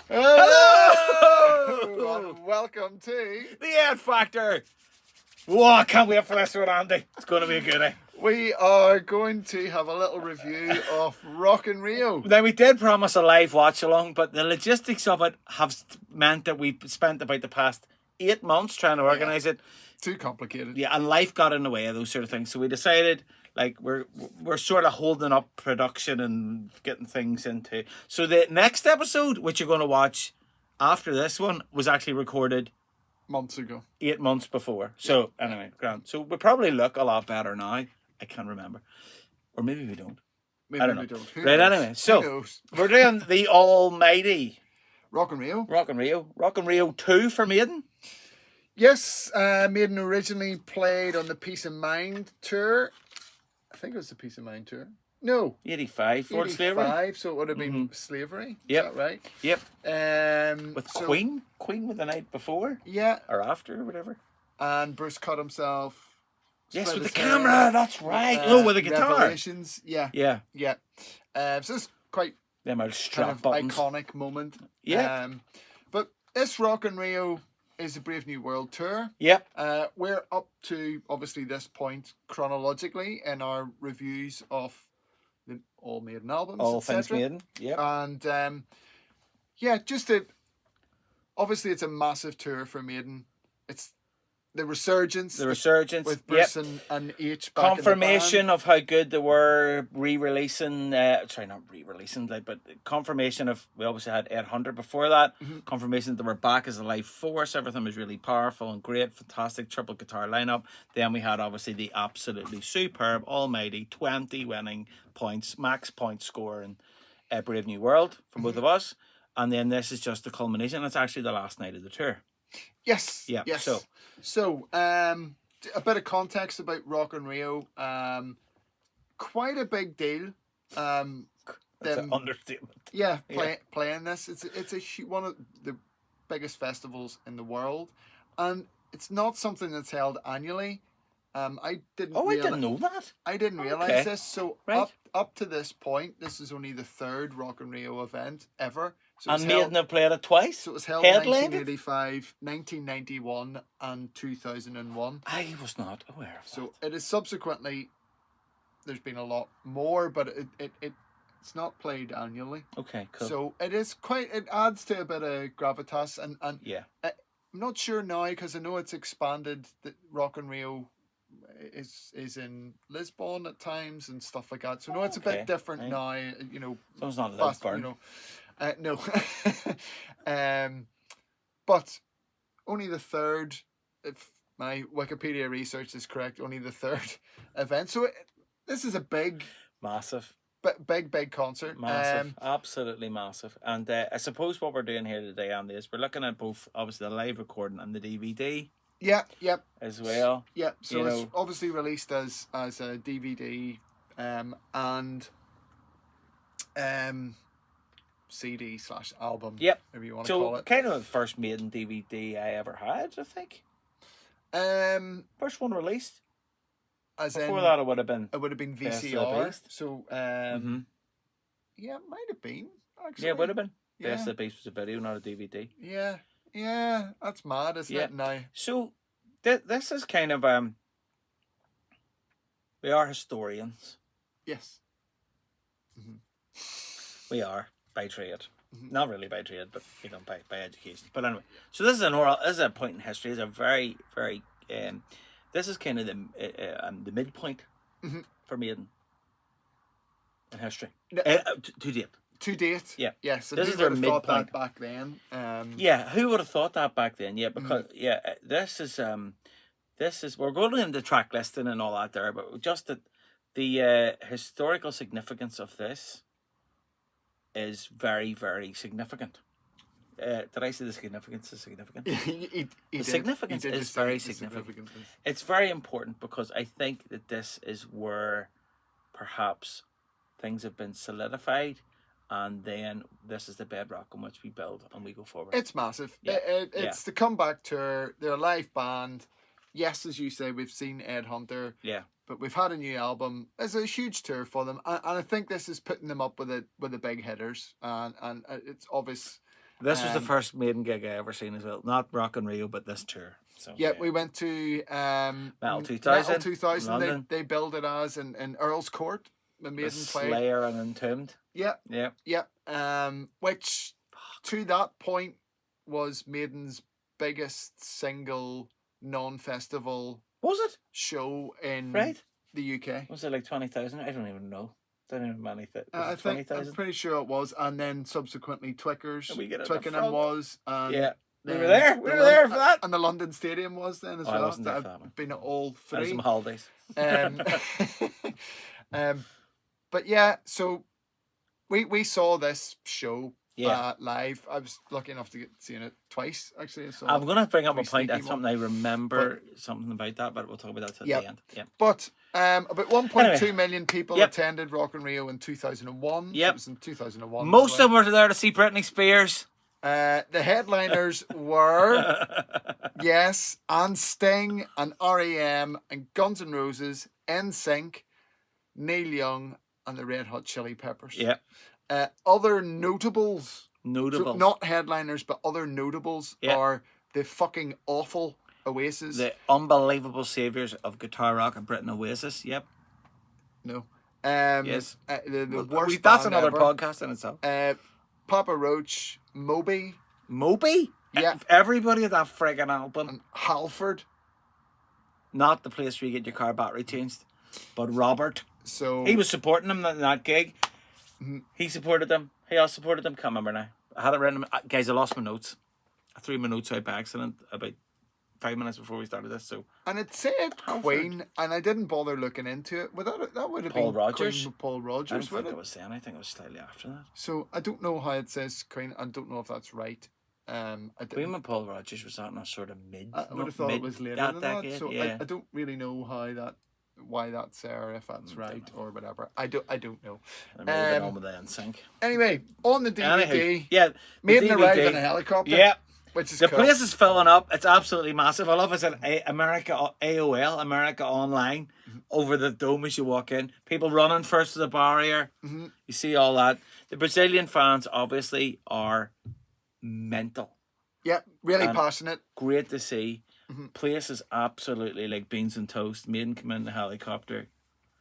Hello! And welcome to The Ed Factor. Whoa, I can't wait for this one, Andy. It's going to be a goodie. We are going to have a little review of Rock in Rio. Now, we did promise a live watch along, but the logistics of it have meant that we've spent about the past 8 months trying to organise it. Too complicated. Yeah, and life got in the way of those sort of things. So we decided, like, we're sort of holding up production and getting things into. So the next episode, which you're going to watch after this one, was actually recorded months ago. 8 months before. So anyway, grand. So we probably look a lot better now. I can't remember. Or maybe we don't. Maybe I don't know. we don't. Who Right, knows? anyway. Who So knows? we're doing the almighty Rock in Rio. Rock in Rio. Rock in Rio 2 for Maiden. Yes, Maiden originally played on the Peace of Mind tour. I think it was the Peace of Mind tour. No. 85 for slavery. 85, so it would have been slavery. Yep. Is that right? Yep. With Queen? Queen with the night before? Yeah. Or after, or whatever. And Bruce cut himself. Yes, split with the his hair, camera, that's right. Oh, with the guitar. Revelations. Yeah. Yeah. Yeah. So it's quite Them old kind strap of buttons. iconic moment. Yeah. But this Rock in Rio is a Brave New World tour. Yep. We're up to obviously this point chronologically in our reviews of the All Maiden albums. All etc. things Maiden. Yep. And yeah, just to obviously it's a massive tour for Maiden. It's the resurgence. The resurgence. With Bruce yep. and H back Confirmation in the band. of how good they were re-releasing, sorry, not re-releasing, like, but confirmation of, we obviously had Ed Hunter before that, confirmation that they were back as a live force, everything was really powerful and great, fantastic triple guitar lineup. Then we had obviously the absolutely superb, almighty, 20 winning points, max point score in Brave New World from both of us. And then this is just the culmination, it's actually the last night of the tour. Yes. Yeah. Yes. So a bit of context about Rock in Rio. Quite a big deal. that's an understatement. Yeah, playing this. It's one of the biggest festivals in the world, and it's not something that's held annually. I didn't. I didn't know that. I didn't realize Okay. this. So Right. up to this point, this is only the third Rock in Rio event ever. So And Maiden have played it twice. So it was held in Headlined? 1985, 1991, and 2001. I was not aware of So it is subsequently, there's been a lot more, but it's not played annually. that. Okay, cool. So it adds to a bit of gravitas. And yeah. I'm not sure now, because I know it's expanded, that Rock in Rio is in Lisbon at times and stuff like that. So no, it's a Okay, bit different right. now, you know. So it's not a fast, Lisbon. you know. No. But only the third, if my Wikipedia research is correct, only the third event. So this is a big Massive. Big concert. Massive. Absolutely massive. And I suppose what we're doing here today, Andy, is we're looking at both, obviously, the live recording and the DVD Yep. as well. Yep. So You it's know. obviously released as a DVD and CD/album. Yep. Whatever you want to call So, it. kind of the first Maiden DVD I ever had, I think. First one released. As Before in, that, it would have been. it would have been Best of the VCR. Beast. So Mhm. yeah, it might have been actually. Yeah, it would have been. Yeah. Best of the Beast was a video, not a DVD. Yeah, that's mad, isn't Yeah. it? Now, So, this is kind of we are historians. yes. We are by trade. Mhm. Not really by trade, but you know, by education. But anyway, so this is this is a point in history. It's a very, very this is kind of the midpoint for Maiden in history to date. To date, Yeah. yes. And This who is their would have thought midpoint. that back then. Yeah, who would have thought that back then? Yeah, because this is we're going into track listing and all that there, but just the historical significance of this is very, very significant. Did I say the significance is significant? The significance is very significant. It's very important because I think that this is where perhaps things have been solidified, and then this is the bedrock on which we build and we go forward. It's massive. Yeah. It's the comeback tour. They're a live band. Yes, as you say, we've seen Ed Hunter. Yeah. But we've had a new album. It's a huge tour for them, and I think this is putting them up with the big hitters, and it's obvious. This was the first Maiden gig I ever seen as well. Not Rock in Rio, but this tour. So Yeah, we went to Metal 2000, Metal 2000. London. They billed it as in Earl's Court. The The Maiden played. Slayer and Entombed. Yeah, Yeah. yeah. Which to that point was Maiden's biggest single non-festival Was it? show in Right. the UK. Was it like 20,000? I don't even know. Don't even know anything. I think I'm pretty sure it was, and then subsequently Twickenham was, and Yeah. We then were there. We were there for that. and the London Stadium was then as Oh, I well. wasn't there for that one. I've been at all I had three. some holidays. But yeah, so we saw this show Yeah. live. I was lucky enough to get seen it twice actually. So I'm going to bring up a Pretty point. sneaky That's something I remember something about that, but we'll talk about that at Yep. the end. Yeah. But about 1.2 Anyway. million people Yep. attended Rock in Rio in 2001. So Yep. it was in 2001. Most of them were there to see Britney Spears. The headliners were yes, and Sting and REM and Guns N' Roses, NSYNC, Neil Young, and the Red Hot Chili Peppers. Yeah. Other notables, Notable. so not headliners, but other notables Yeah. are the fucking awful Oasis. The unbelievable saviors of guitar rock and Britain, Oasis. Yep. No. Yes. The Well, worst that's band another ever. podcast in itself. Papa Roach, Moby, Moby? Yeah. Everybody at that friggin' album. and Halford. Not the place where you get your car battery changed, but Robert. So He was supporting them in that gig. Mhm. He supported them. He also supported them. Can't remember now. I had it written. Guys, I lost my notes. I threw my notes out by accident about 5 minutes before we started this. So and it said Halford. Queen, and I didn't bother looking into it. Without it, that would have Paul been Rodgers? Queen with Paul I don't Rogers, think would it it? was then. I think it was slightly after that. So I don't know how it says Queen. I don't know if that's right. I Queen didn't. with Paul Rodgers was that in a sort of mid. I would not have thought mid it was later that than decade. that. So Yeah. I don't really know why that's there, if that's right or whatever. I don't know. I may have been on with the NSYNC. Anyway, on the DVD, Anywho, yeah, the Maiden arrived DVD. in a helicopter. Yeah, Which is the cool. place is filling up. It's absolutely massive. I love it's at America AOL, America Online, over the dome as you walk in. People running first to the barrier. Mhm. You see all that. The Brazilian fans obviously are mental. Yeah, really And- passionate. Great to see. Mhm. Place is absolutely like beans and toast. Maiden come in the helicopter.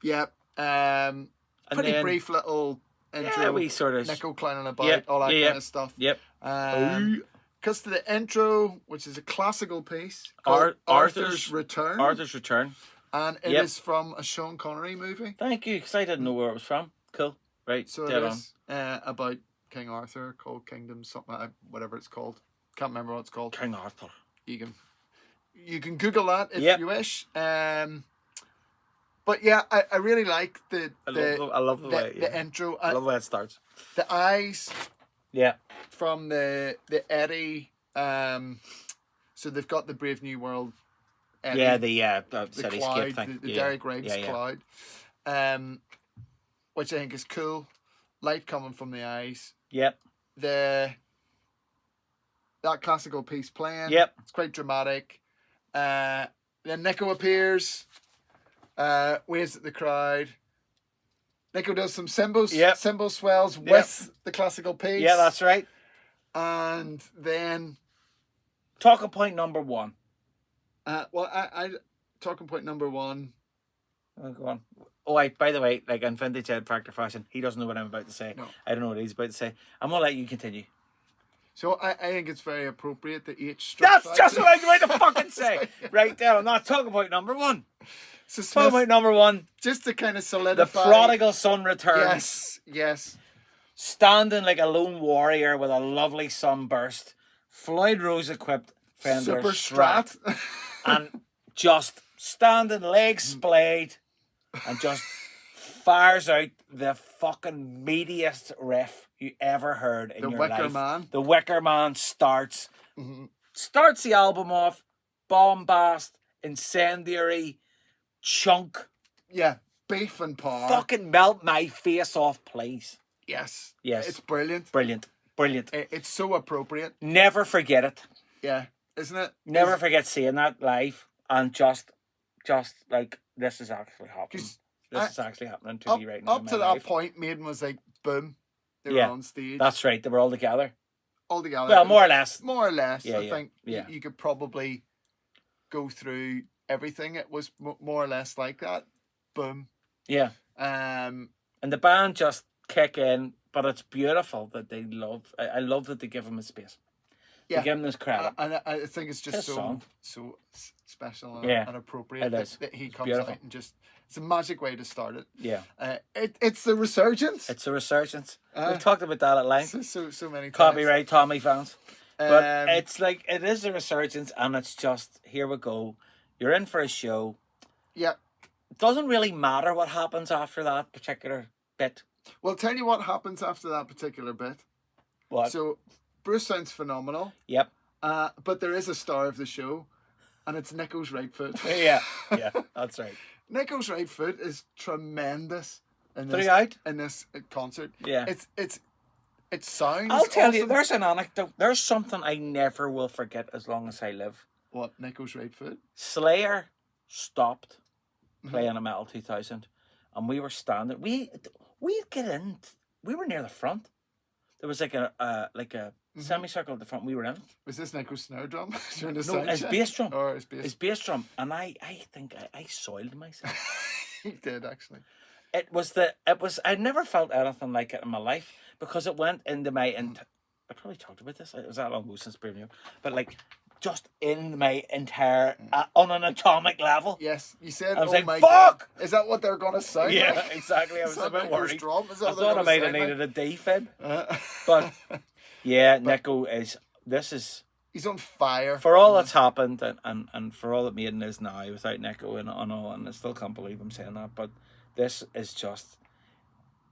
Yeah. And Pretty then, brief little intro. Yeah, we sort of. Nico clowning about, Yeah, all that yeah, kind of stuff. Yep. Because to the intro, which is a classical piece called Arthur's Return, Arthur's Return. and it Yep. is from a Sean Connery movie. Thank you, because I didn't know where it was from. Cool. Right. So dead it on. is about King Arthur, called Kingdom, something, whatever it's called. Can't remember what it's called. King Arthur. You can Google that if Yep. you wish. But yeah, I really like I love the way. the intro. I love the way it starts. The eyes Yeah. from the Eddie. So they've got the Brave New World. Eddie, Yeah, the the cityscape cloud, thing. the yeah. Derek Riggs yeah, yeah. cloud, which I think is cool. Light coming from the eyes. Yep. That classical piece playing. Yep. It's quite dramatic. Then Nico appears, waves at the crowd. Nico does some cymbals, Yep. cymbal swells with the classical piece. Yeah, that's right. And then, Talking point number one. I talking point number one. Oh, go on. Oh, by the way, like in vintage Ed Factor fashion, he doesn't know what I'm about to say. No. I don't know what he's about to say. I'm gonna let you continue. So I think it's very appropriate that H struck. That's just what I was about to fucking say. Right there, I'm not talking about number one. So Talking Smith, about number one. just to kind of The solidify. prodigal son returns. Yes. Standing like a lone warrior with a lovely sunburst. Floyd Rose equipped Fender Super Strat. and just standing legs splayed and just fires out the fucking meatiest riff you ever heard in The your Wicker life. Man. The Wicker Man starts Mhm. starts the album off bombast, incendiary, chunk, Yeah. Beef and power. fucking melt my face off, please. Yes. Yes. It's brilliant. Brilliant. It's so appropriate. Never forget it. Yeah. Isn't it? Never forget seeing that live and just like this is actually happening. 'Cause This is actually happening to Up, me right now. up in to my that life. point, Maiden was like, boom. They were Yeah. on stage. That's right. They were all together. altogether. Well, more or less. More or less. Yeah, I yeah, think yeah. you could probably go through everything. It was more or less like that. Boom. Yeah. Um, And the band just kick in, but it's beautiful that they love. I love that they give him his space. They give him this credit. and I think it's just It's a song. so special and, Yeah, and appropriate it is. that he It's comes beautiful. out and just. It's a magic way to start it. Yeah. It's the resurgence. It's a resurgence. We've talked about that at length. So many times. Copyright Tommy fans. But Um, it's like, it is a resurgence, and it's just, here we go. You're in for a show. Yeah. It doesn't really matter what happens after that particular bit. Well, tell you what happens after that particular bit. What? So, Bruce sounds phenomenal. Yep. But there is a star of the show, and it's Nico's right foot. Yeah, that's right. Nico's right foot is tremendous in this, Throughout? in this concert. Yeah. It sounds I'll tell you, awesome. there's an anecdote. There's something I never will forget as long as I live. What, Nico's right foot? Slayer stopped playing a Metal 2000, and we were standing. We'd get in. We were near the front. There was like a semicircle at the front. We were in. Was this Nico's snare drum during the No, sound his check? bass drum. Or his bass? His bass drum, and I think I soiled myself. He did, actually. I never felt anything like it in my life, because it went into my I probably talked about this. It was that long ago since Birmingham, but like just in my entire on an atomic level. Yes, you said. I was oh like, my "Fuck!" God. Is that what they're gonna sound Yeah, like? exactly. I was a bit worried. Drum? Is that I what they're thought I gonna might have sound needed like? a defib, but yeah, Nico is. This is He's on fire. for all that's happened, and for all that Maiden is now without Nico and all, and I still can't believe I'm saying that, but this is just.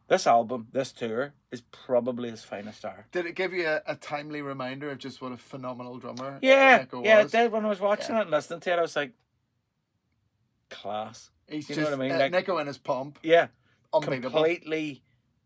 This album, this tour, is probably his finest hour. Did it give you a timely reminder of just what a phenomenal drummer Nico Yeah, was? it did. When I was watching it and listening to it, I was like, class. He's You just know what I mean? Like, Nico and his pump, yeah, unbeatable. completely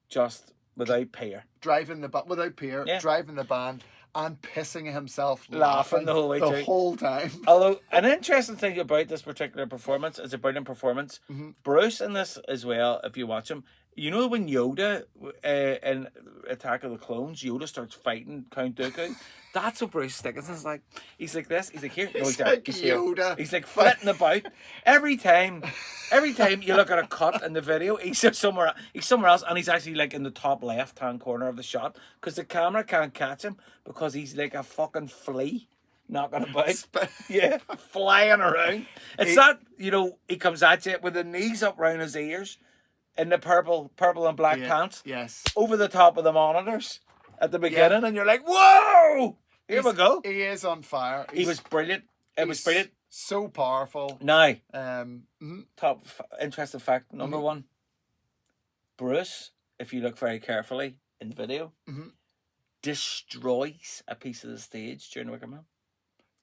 just without peer. Driving the band without peer, Yeah. driving the band and pissing himself Laughing the whole way through. the whole time. Although, an interesting thing about this particular performance is a brilliant performance. Bruce in this as well, if you watch him, you know when Yoda in Attack of the Clones, Yoda starts fighting Count Dooku? That's what Bruce Dickinson's like. He's like this. He's like here. No, he's like he's here. Yoda. He's like flitting about. Every time you look at a cut in the video, he's just somewhere. He's somewhere else, and he's actually like in the top left-hand corner of the shot because the camera can't catch him because he's like a fucking flea. Knocking about, yeah, flying around. It's that, he comes at you with the knees up round his ears in the purple and black pants. Yes. Over the top of the monitors at the beginning, and you're like, whoa! Here we go. He is on fire. He was brilliant. It was brilliant. So powerful. Now, mhm. top interesting fact number one. Bruce, if you look very carefully in the video, destroys a piece of the stage during Wicker Man.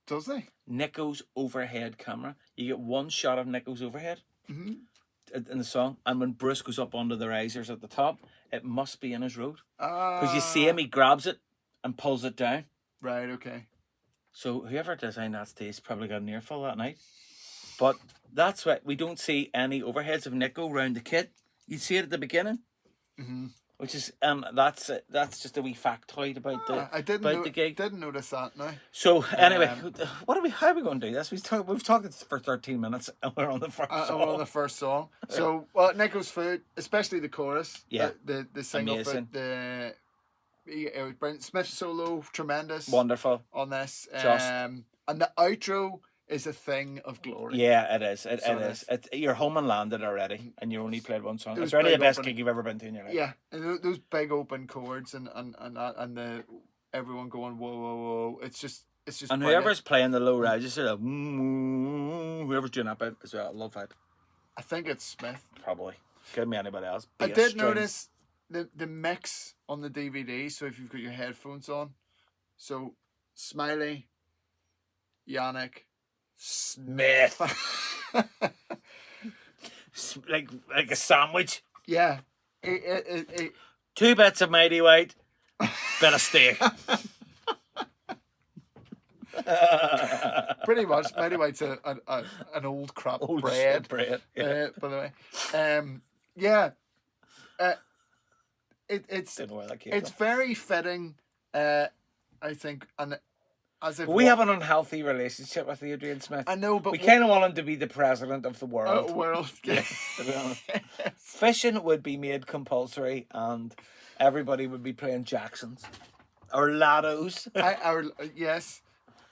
Does he? Nico's overhead camera. You get one shot of Nico's overhead in the song, and when Bruce goes up onto the risers at the top, it must be in his road. Because you see him, he grabs it and pulls it down. Right, okay. So whoever designed that stage probably got an earful that night. But that's why we don't see any overheads of Nico round the kit. You see it at the beginning. Which is that's just a wee factoid about the gig. Didn't notice that now. So anyway, how are we going to do this? We've talked it for 13 minutes and we're on the first song. We're on the first song. So Nico's foot, especially the chorus. Yeah. The single Amazing. foot, it was brilliant. Smith's solo, tremendous. Wonderful. On this. Just. And the outro is a thing of glory. Yeah, it is. It So is. You're home and landed already, and you only played one song. It was It's already the big best open. gig you've ever been to in your life. Yeah, and those big open chords and the everyone going whoa whoa whoa. It's just And brilliant. whoever's playing the low register, whoever's doing that bit as well, I love that. I think it's Smith. Probably. Could be anybody else. I Bass, did strings. notice the mix on the DVD. So if you've got your headphones on, so Smiley, Yannick, Smith. like a sandwich. Yeah. It, 2 bits of Mighty White, bit of steak. pretty much. Mighty White's an old crap bread. Yeah. By the way. Yeah. It's Didn't know where that came from. very fitting. I think, and as if But we have an unhealthy relationship with Adrian Smith. I know, but we kind of want him to be the president of the world. world. Yeah, to be honest. Fishing would be made compulsory, and everybody would be playing Jacksons or Lados. Yes,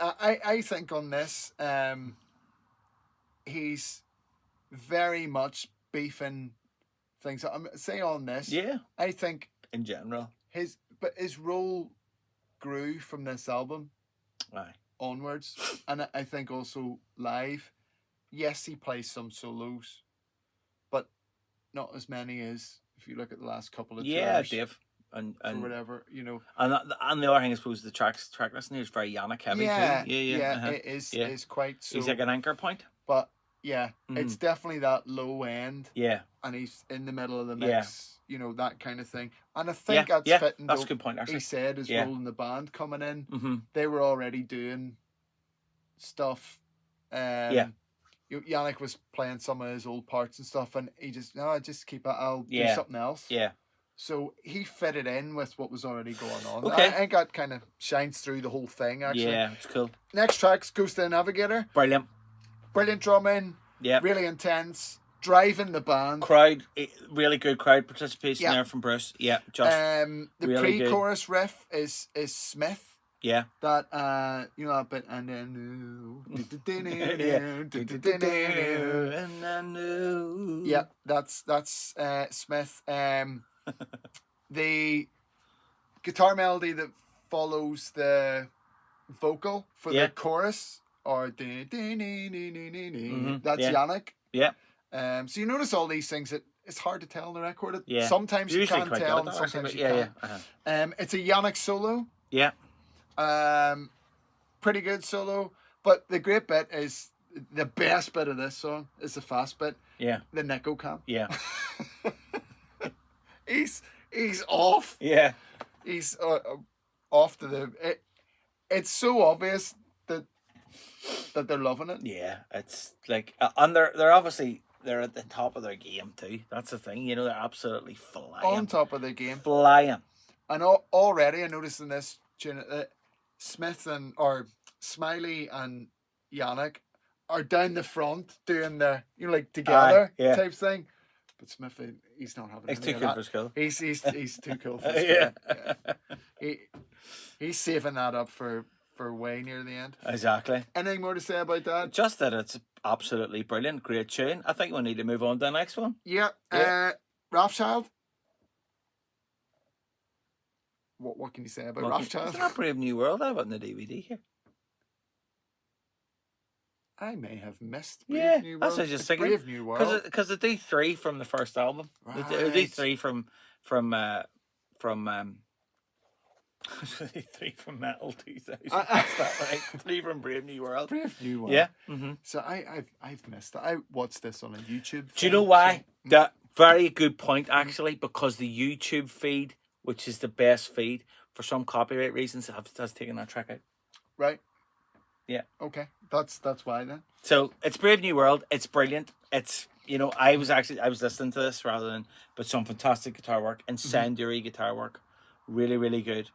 I think on this, he's very much beefing things. Say on this, Yeah, I think in general, his role grew from this album aye, onwards, and I think also live. Yes, he plays some solos, but not as many as if you look at the last couple of tours. Dave, and or whatever, you know. And the other thing, I suppose, the track listing here is very Yannick heavy too. Yeah. It is quite so. He's like an anchor point. But yeah, it's definitely that low end. Yeah. And he's in the middle of the mix, you know, that kind of thing. And I think that's fitting. That's a good point, actually. He said his role in the band coming in. Mm-hmm. They were already doing stuff. Yannick was playing some of his old parts and stuff, and he just keep it. I'll do something else. Yeah. So he fitted in with what was already going on. Okay. I think that kind of shines through the whole thing, actually. Yeah, it's cool. Next track's Ghost of the Navigator. Brilliant. Brilliant drumming. Yeah. Really intense. Driving the band. Crowd, really good crowd participation there from Bruce. Yeah, just the really pre-chorus riff is Smith. Yeah. That you know that bit, and then and I knew. Yeah, that's Smith. The guitar melody that follows the vocal for the chorus, or that's Yannick. Yeah. So you notice all these things that it's hard to tell on the record. Yeah. Sometimes you Usually can't quite tell, good and at that, sometimes actually, you but can. It's a Yannick solo. Yeah. Pretty good solo, but the great bit is the best bit of this song is the fast bit. Yeah. The Nico cam. Yeah. He's off. Yeah. He's off to the. It's so obvious that they're loving it. Yeah, it's like, and they're obviously they're at the top of their game too. That's the thing, you know, they're absolutely flying. On top of the game. Flying. And already I noticed in this tune that Smith or Smiley and Yannick are down the front doing the like together type thing. But Smith, he's not having. He's too cool for school. He's too cool for school. He's saving that up for way near the end. Exactly. Anything more to say about that? Just that it's absolutely brilliant, great tune. I think we need to move on to the next one. Yeah. Rothschild. What can you say about Rothschild? It's not Brave New World. I have it on the DVD here. I may have missed Brave New World. That's what I was just thinking. Brave New World. Because they do 3 from the first album. Right. They do 3 from 3 from Metal 2000. That's that right. 3 from Brave New World. Brave New World. Yeah. So I've missed it. I watched this on a YouTube. Do you know why? That very good point, actually, because the YouTube feed, which is the best feed, for some copyright reasons, has taken that track out. Right. Yeah. Okay. That's why then. So it's Brave New World. It's brilliant. It's, you know, I was listening to this but some fantastic guitar work, incendiary guitar work, really, really good.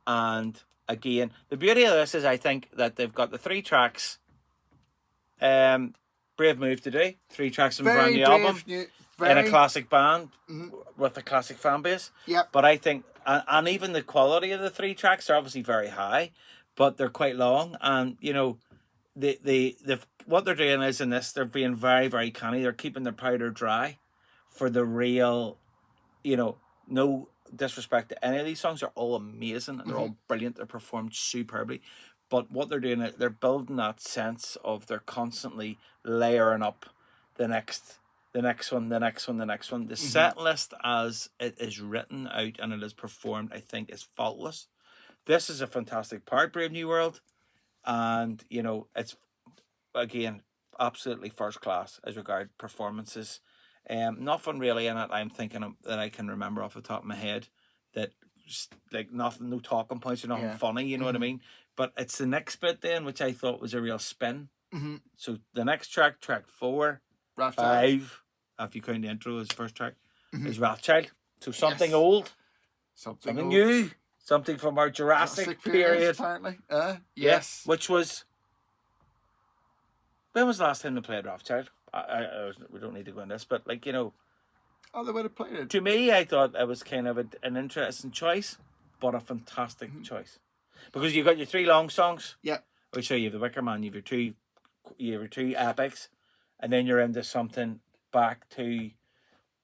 And again, the beauty of this is I think that they've got the 3 tracks. Brave move to do 3 tracks from a brand new album in a classic band with a classic fan base. Yeah. But I think, and even the quality of the 3 tracks are obviously very high, but they're quite long. And you know, the what they're doing is in this, they're being very, very canny. They're keeping their powder dry for the real, you know, no disrespect to any of these songs, are all amazing and they're all brilliant. They're performed superbly, but what they're doing, they're building that sense of they're constantly layering up the next one. The set list as it is written out and it is performed, I think, is faultless. This is a fantastic part, Brave New World, and you know, it's again absolutely first class as regard performances. Nothing really in it I'm thinking of that I can remember off the top of my head that just, like, nothing, no talking points or nothing funny, you know what I mean? But it's the next bit then which I thought was a real spin. So the next track 4, Rothschild. 5, after you count the intro as first track, is Rothschild. So something old, something new, Something from our Jurassic period. apparently. Yes. Which was... When was the last time they played Rothschild? We don't need to go in this, but like, you know... Oh, they would have played it. To me, I thought it was kind of an interesting choice, but a fantastic choice. Because you've got your 3 long songs. Yeah. Which you have the Wicker Man, you have your two epics, and then you're into something back to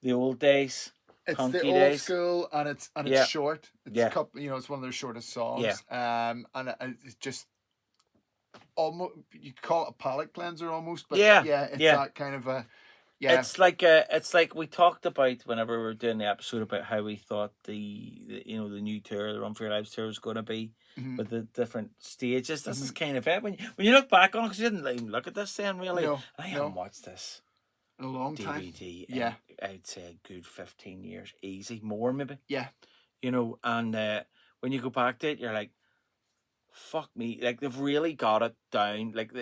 the old days. It's punky the old days. school, and it's Yeah. short. It's Yeah. it's one of their shortest songs. Yeah. And it's just almost, you call it a palate cleanser almost, but Yeah. it's Yeah. that kind of a It's like we talked about whenever we were doing the episode about how we thought the new tour, the Run for Your Lives tour, was going to be with the different stages. This is kind of it when you look back on it, because you didn't even look at this then really. No, I haven't watched this in a long time. DVD. Yeah. I'd say a good 15 years, easy, more maybe. Yeah. And when you go back to it, you're like, fuck me, like they've really got it down. Like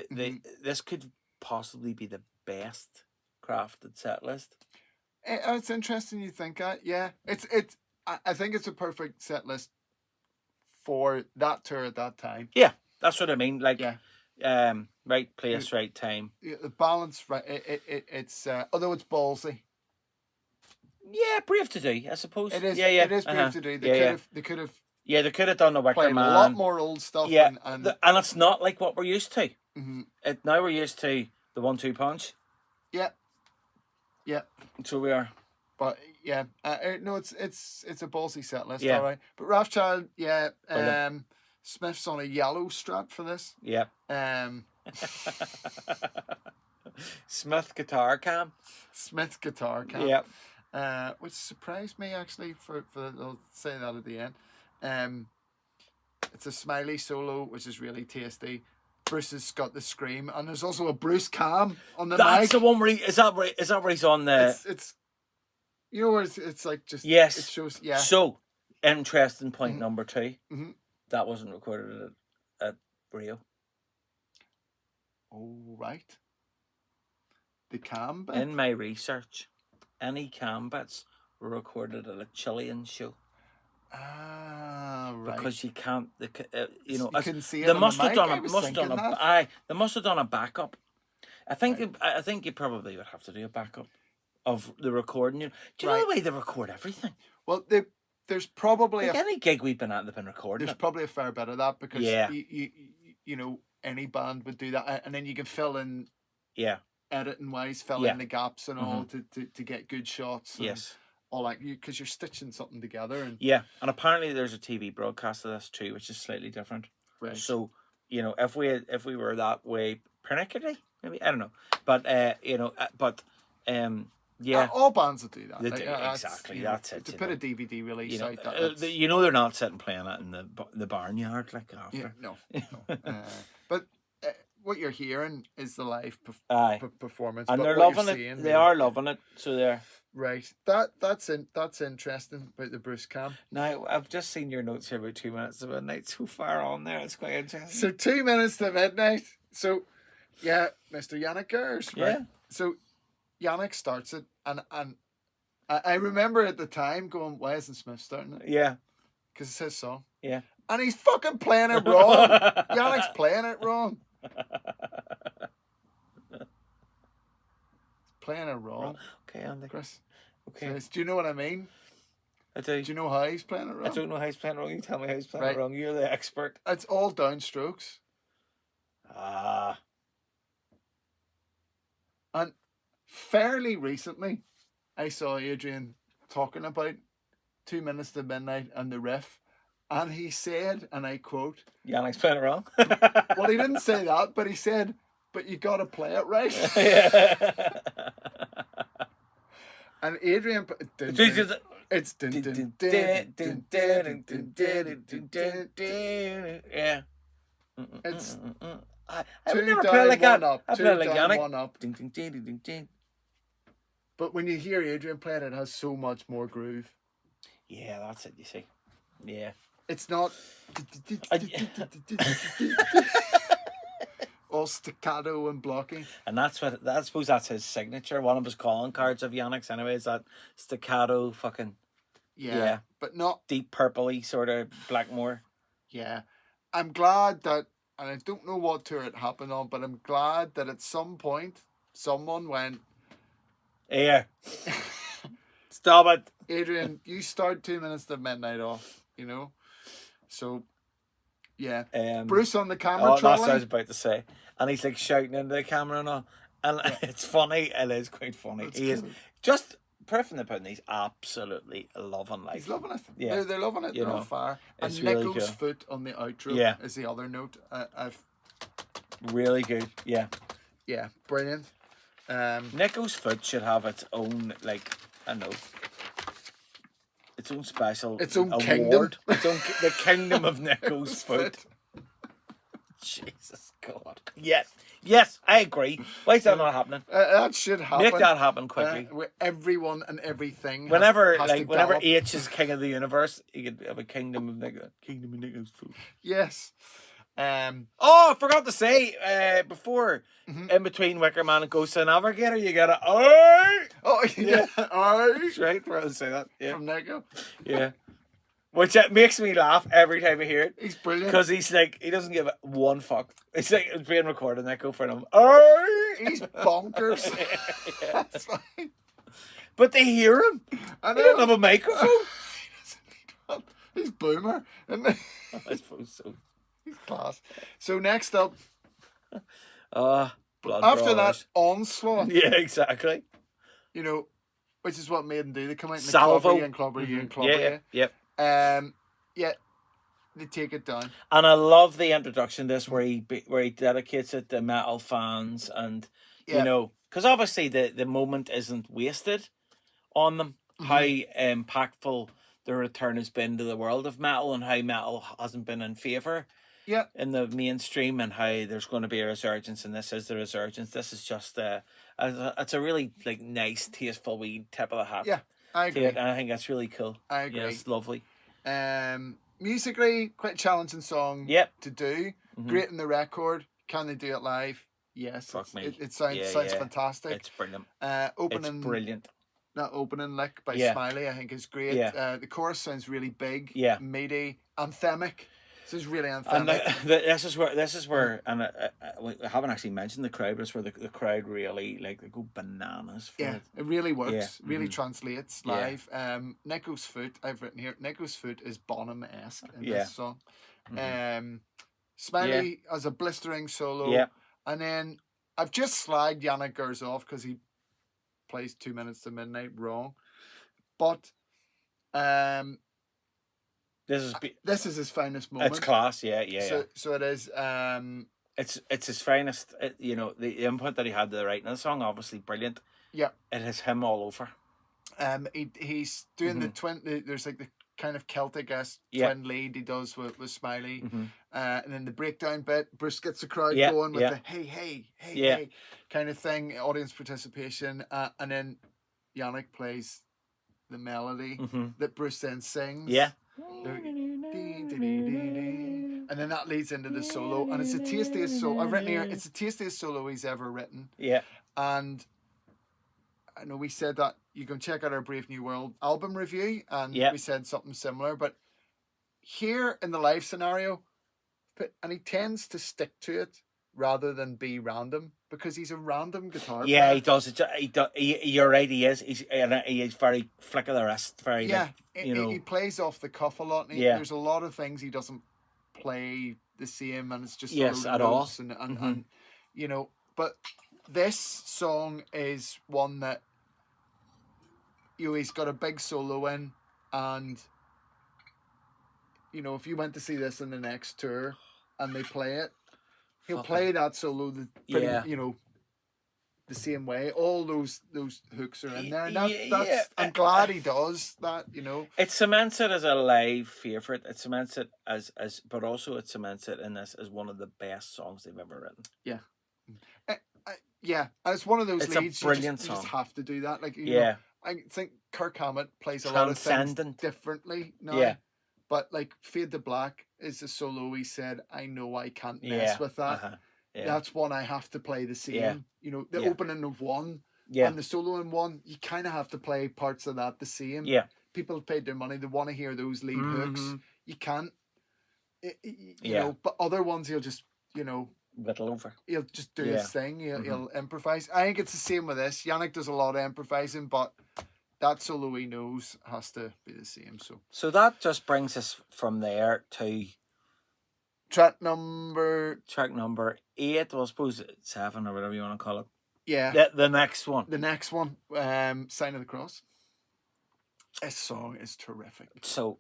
this could possibly be the best crafted set list. It's interesting you think that. Yeah, I think it's a perfect set list for that tour at that time. Yeah, that's what I mean. Like, Yeah. Right place, right time. The balance, right? It's although it's ballsy. Yeah, brave to do, I suppose. It is. Yeah, yeah. It is brave to do. They could have. Yeah, they could have done the Wicker played Man. a lot more old stuff. Yeah, and it's not like what we're used to. Mm-hmm. Now we're used to the 1-2 punch. Yeah. Yeah. So we are. But yeah, no, it's a ballsy set list, Yeah. all right. But Rothschild, yeah, Brilliant. Smith's on a yellow strap for this. Yeah. Smith guitar cam. Smith's guitar cam. Yeah. Which surprised me actually. For I'll say that at the end. It's a Smiley solo, which is really tasty. Bruce has got the scream, and there's also a Bruce cam on the mic. That's the one where is that where he's on the? It's where it's like just yes. It shows yeah. So interesting point number 2. Mm-hmm. That wasn't recorded at Rio. Oh right. The cam bit. In my research, any cam bits were recorded at a Chilean show. Ah, right. Because you can't, you couldn't see it. They on must the have mic. done I a was must have done thinking a that. they must have done a backup. I think you probably would have to do a backup of the recording. Do you know the way they record everything? Well, there's probably Like any gig we've been at, they've been recording. there's probably a fair bit of that because Yeah. you know any band would do that, and then you can fill in Yeah. editing wise, fill Yeah. in the gaps and all to get good shots. And Yes. all like because you're stitching something together and Yeah, and apparently there's a TV broadcast of this too, which is slightly different. right. So if we were that way pernickety, maybe I don't know, but yeah. all bands will do that. They Like, do, that's, exactly. you know, That's it. to put a DVD release You know, out. That's, they're not sitting playing it in the barnyard like after. yeah, no. But what you're hearing is the live Aye. performance, And but they're what you're loving it. seeing, They really- are loving it. So they're. Right. That's interesting about the Bruce cam. Now I've just seen your notes here about 2 minutes to midnight. So far on there, it's quite interesting. So 2 minutes to midnight. So yeah, Mr. Yannick Gers. Right? Yeah. So Yannick starts it, and I remember at the time going, "Why isn't Smith starting it?" Yeah. Because it's his song. Yeah. And he's fucking playing it wrong. Yannick's playing it wrong. Playing it wrong. Okay, Andy. Chris. Okay. Says, do you know what I mean? I do. Do you know how he's playing it wrong? I don't know how he's playing wrong. You tell me how he's playing Right. it wrong. You're the expert. It's all downstrokes. Ah. And fairly recently, I saw Adrian talking about 2 minutes to midnight and the riff. And he said, and I quote, Yannick's playing it wrong. well, he didn't say that, but he said, but you got to play it right. And Adrian, it's yeah. It's I two would never down, play like that. one up, I two play like down, Yannick. one up. Ding, ding, ding, ding, ding. But when you hear Adrian play it, it has so much more groove. Yeah, that's it. You see. Yeah. It's not all staccato and blocking. And I suppose that's his signature. One of his calling cards of Yannick's anyway is that staccato fucking Yeah. But not. Deep purpley sort of Blackmore. Yeah. I'm glad that, and I don't know what tour it happened on, but I'm glad that at some point someone went, Yeah. Stop it. Adrian, you start 2 minutes to midnight off, you know? So, yeah. Bruce on the camera Oh, that's what I trolley. was about to say. And he's like shouting into the camera and all. And it's funny. It is quite funny. That's He is cool. just proof in the pudding. He's absolutely loving life. He's loving it. Yeah. They're loving it. They're on fire. And it's really Nico's cool. foot on the outro is the other note. Really good. Yeah. Yeah, brilliant. Nico's foot should have its own, like, I don't know, its own special Its own award. kingdom. The kingdom of Nico's foot. Jesus God. Yes, I agree. Why is that not happening? That should happen. Make that happen quickly. Where everyone and everything. Whenever has to whenever gallop. H is king of the universe, you could have a kingdom of Nico's foot. Yes. Oh, I forgot to say before, in between Wicker Man and Ghost of Navigator, you got a Oh yeah. That's right. Where I say that. Yeah. From Nico. Yeah. Which makes me laugh every time I hear it. He's brilliant. Because he's like, he doesn't give one fuck. It's like it's being recorded, Nico, for him. He's bonkers. Yeah. That's fine. But they hear him. I He don't have know. a microphone. He's boomer. Isn't he? I suppose so. He's class. So next up, Blood after Brawlers. that onslaught, Yeah, exactly. you know, which is what Maiden do. They come out in the Salvo. clobber you and clobber you and clobber you. Yep. Yeah, they take it down. And I love the introduction to this where he dedicates it to metal fans and you know, because obviously the moment isn't wasted on them. How impactful the return has been to the world of metal and how metal hasn't been in favour in the mainstream and how there's going to be a resurgence and this is the resurgence. This is just it's a really like nice, tasteful wee tip of the hat. Yeah, I agree. And I think that's really cool. I agree. Yeah, it's lovely. Musically, quite a challenging song to do. Great in the record. Can they do it live? Yes. Fuck me. It sounds fantastic. It's brilliant. Opening, it's brilliant. That opening lick by Smiley, I think, is great. Yeah. The chorus sounds really big, meaty, anthemic. This is really anthemic. And this is where, and we haven't actually mentioned the crowd, but it's where the crowd really they go bananas for it. It really works. Yeah. Really translates live. Nico's foot, I've written here. Nico's foot is Bonham-esque in this song. Smiley has a blistering solo, and then I've just slagged Yannick Gerzov because he plays 2 minutes to midnight wrong, but this is his finest moment. It's class, yeah. So it is. It's his finest. You know, the input that he had to the writing of the song, obviously brilliant. Yeah, it is him all over. He's doing the twin. There's like the kind of Celtic twin lead he does with Smiley, and then the breakdown bit. Bruce gets the crowd going with the hey kind of thing, audience participation, and then Yannick plays the melody that Bruce then sings. Yeah. And then that leads into the solo, and it's the tastiest solo I've written here. It's the tastiest solo he's ever written. Yeah. And I know we said that you can check out our Brave New World album review, and we said something similar, but here in the live scenario, and he tends to stick to it rather than be random because he's a random guitar player. Yeah, he does. You're right. He is. He is very flick of the wrist. Very he plays off the cuff a lot. And there's a lot of things he doesn't play the same, and it's just at all. And you know, but this song is one that he's got a big solo in, and you know, if you went to see this in the next tour and they play it, he'll play that solo you know, the same way. All those hooks are in there. And that's I'm glad he does that, you know. It cements it as a live favourite. It cements it as but also it cements it in this as one of the best songs they've ever written. Yeah. And it's one of those it's leads a brilliant you song. just have to do that. Like, you know, I think Kirk Hammett plays a lot of things differently now. Yeah. But like Fade to Black is a solo he said, I know I can't mess with that. That's one I have to play the same. Yeah. You know, the opening of one and the solo in one, you kind of have to play parts of that the same. Yeah. people have paid their money. They want to hear those lead hooks. You can't, you know. But other ones, he'll just, you know, whittle over. He'll just do his thing. He'll improvise. I think it's the same with this. Yannick does a lot of improvising, but that solo he knows has to be the same. So that just brings us from there to track number 8. Well, I suppose 7 or whatever you want to call it. Yeah. The next one. The next one, Sign of the Cross. This song is terrific. So,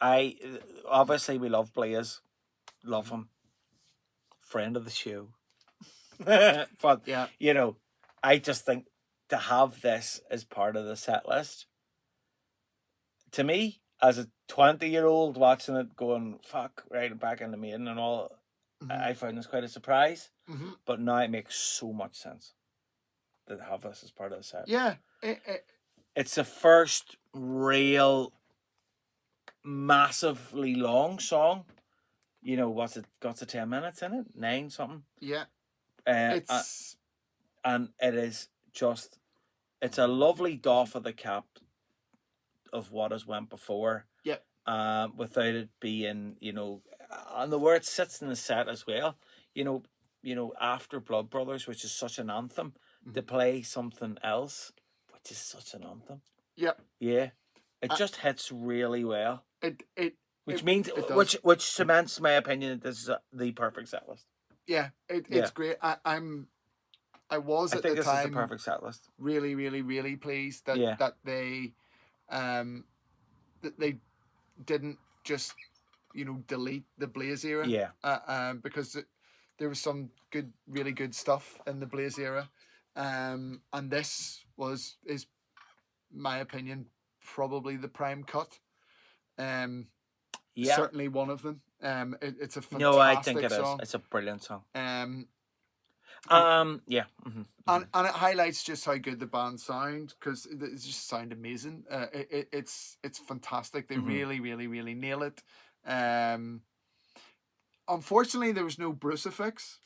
obviously we love Blaze, love him, friend of the show. But yeah, you know, I just think to have this as part of the set list, to me, as a 20-year-old watching it, going fuck right back in the main and all, I found this quite a surprise. But now it makes so much sense to have this as part of the set. Yeah, it's the first real massively long song. You know, what's it got to 10 minutes in it? 9 something. Yeah. It's and it is just, it's a lovely doff of the cap of what has went before. Yep. Without it being, you know, and the word sits in the set as well. You know, after Blood Brothers, which is such an anthem, to play something else, which is such an anthem. Yep. Yeah. It just hits really well. Which cements my opinion that this is the perfect set list. Yeah, it's great. I was at the time. I think this is the perfect set list. Really, really, really pleased that they didn't just, you know, delete the Blaze era. Yeah. Because there was some really good stuff in the Blaze era, and this is my opinion probably the prime cut. Certainly one of them. It's a fantastic song. No, I think it is. It's a brilliant song. Yeah. And it highlights just how good the band sound, because it just sound amazing. It's fantastic. They really, really, really nail it. Unfortunately, there was no Brucifix.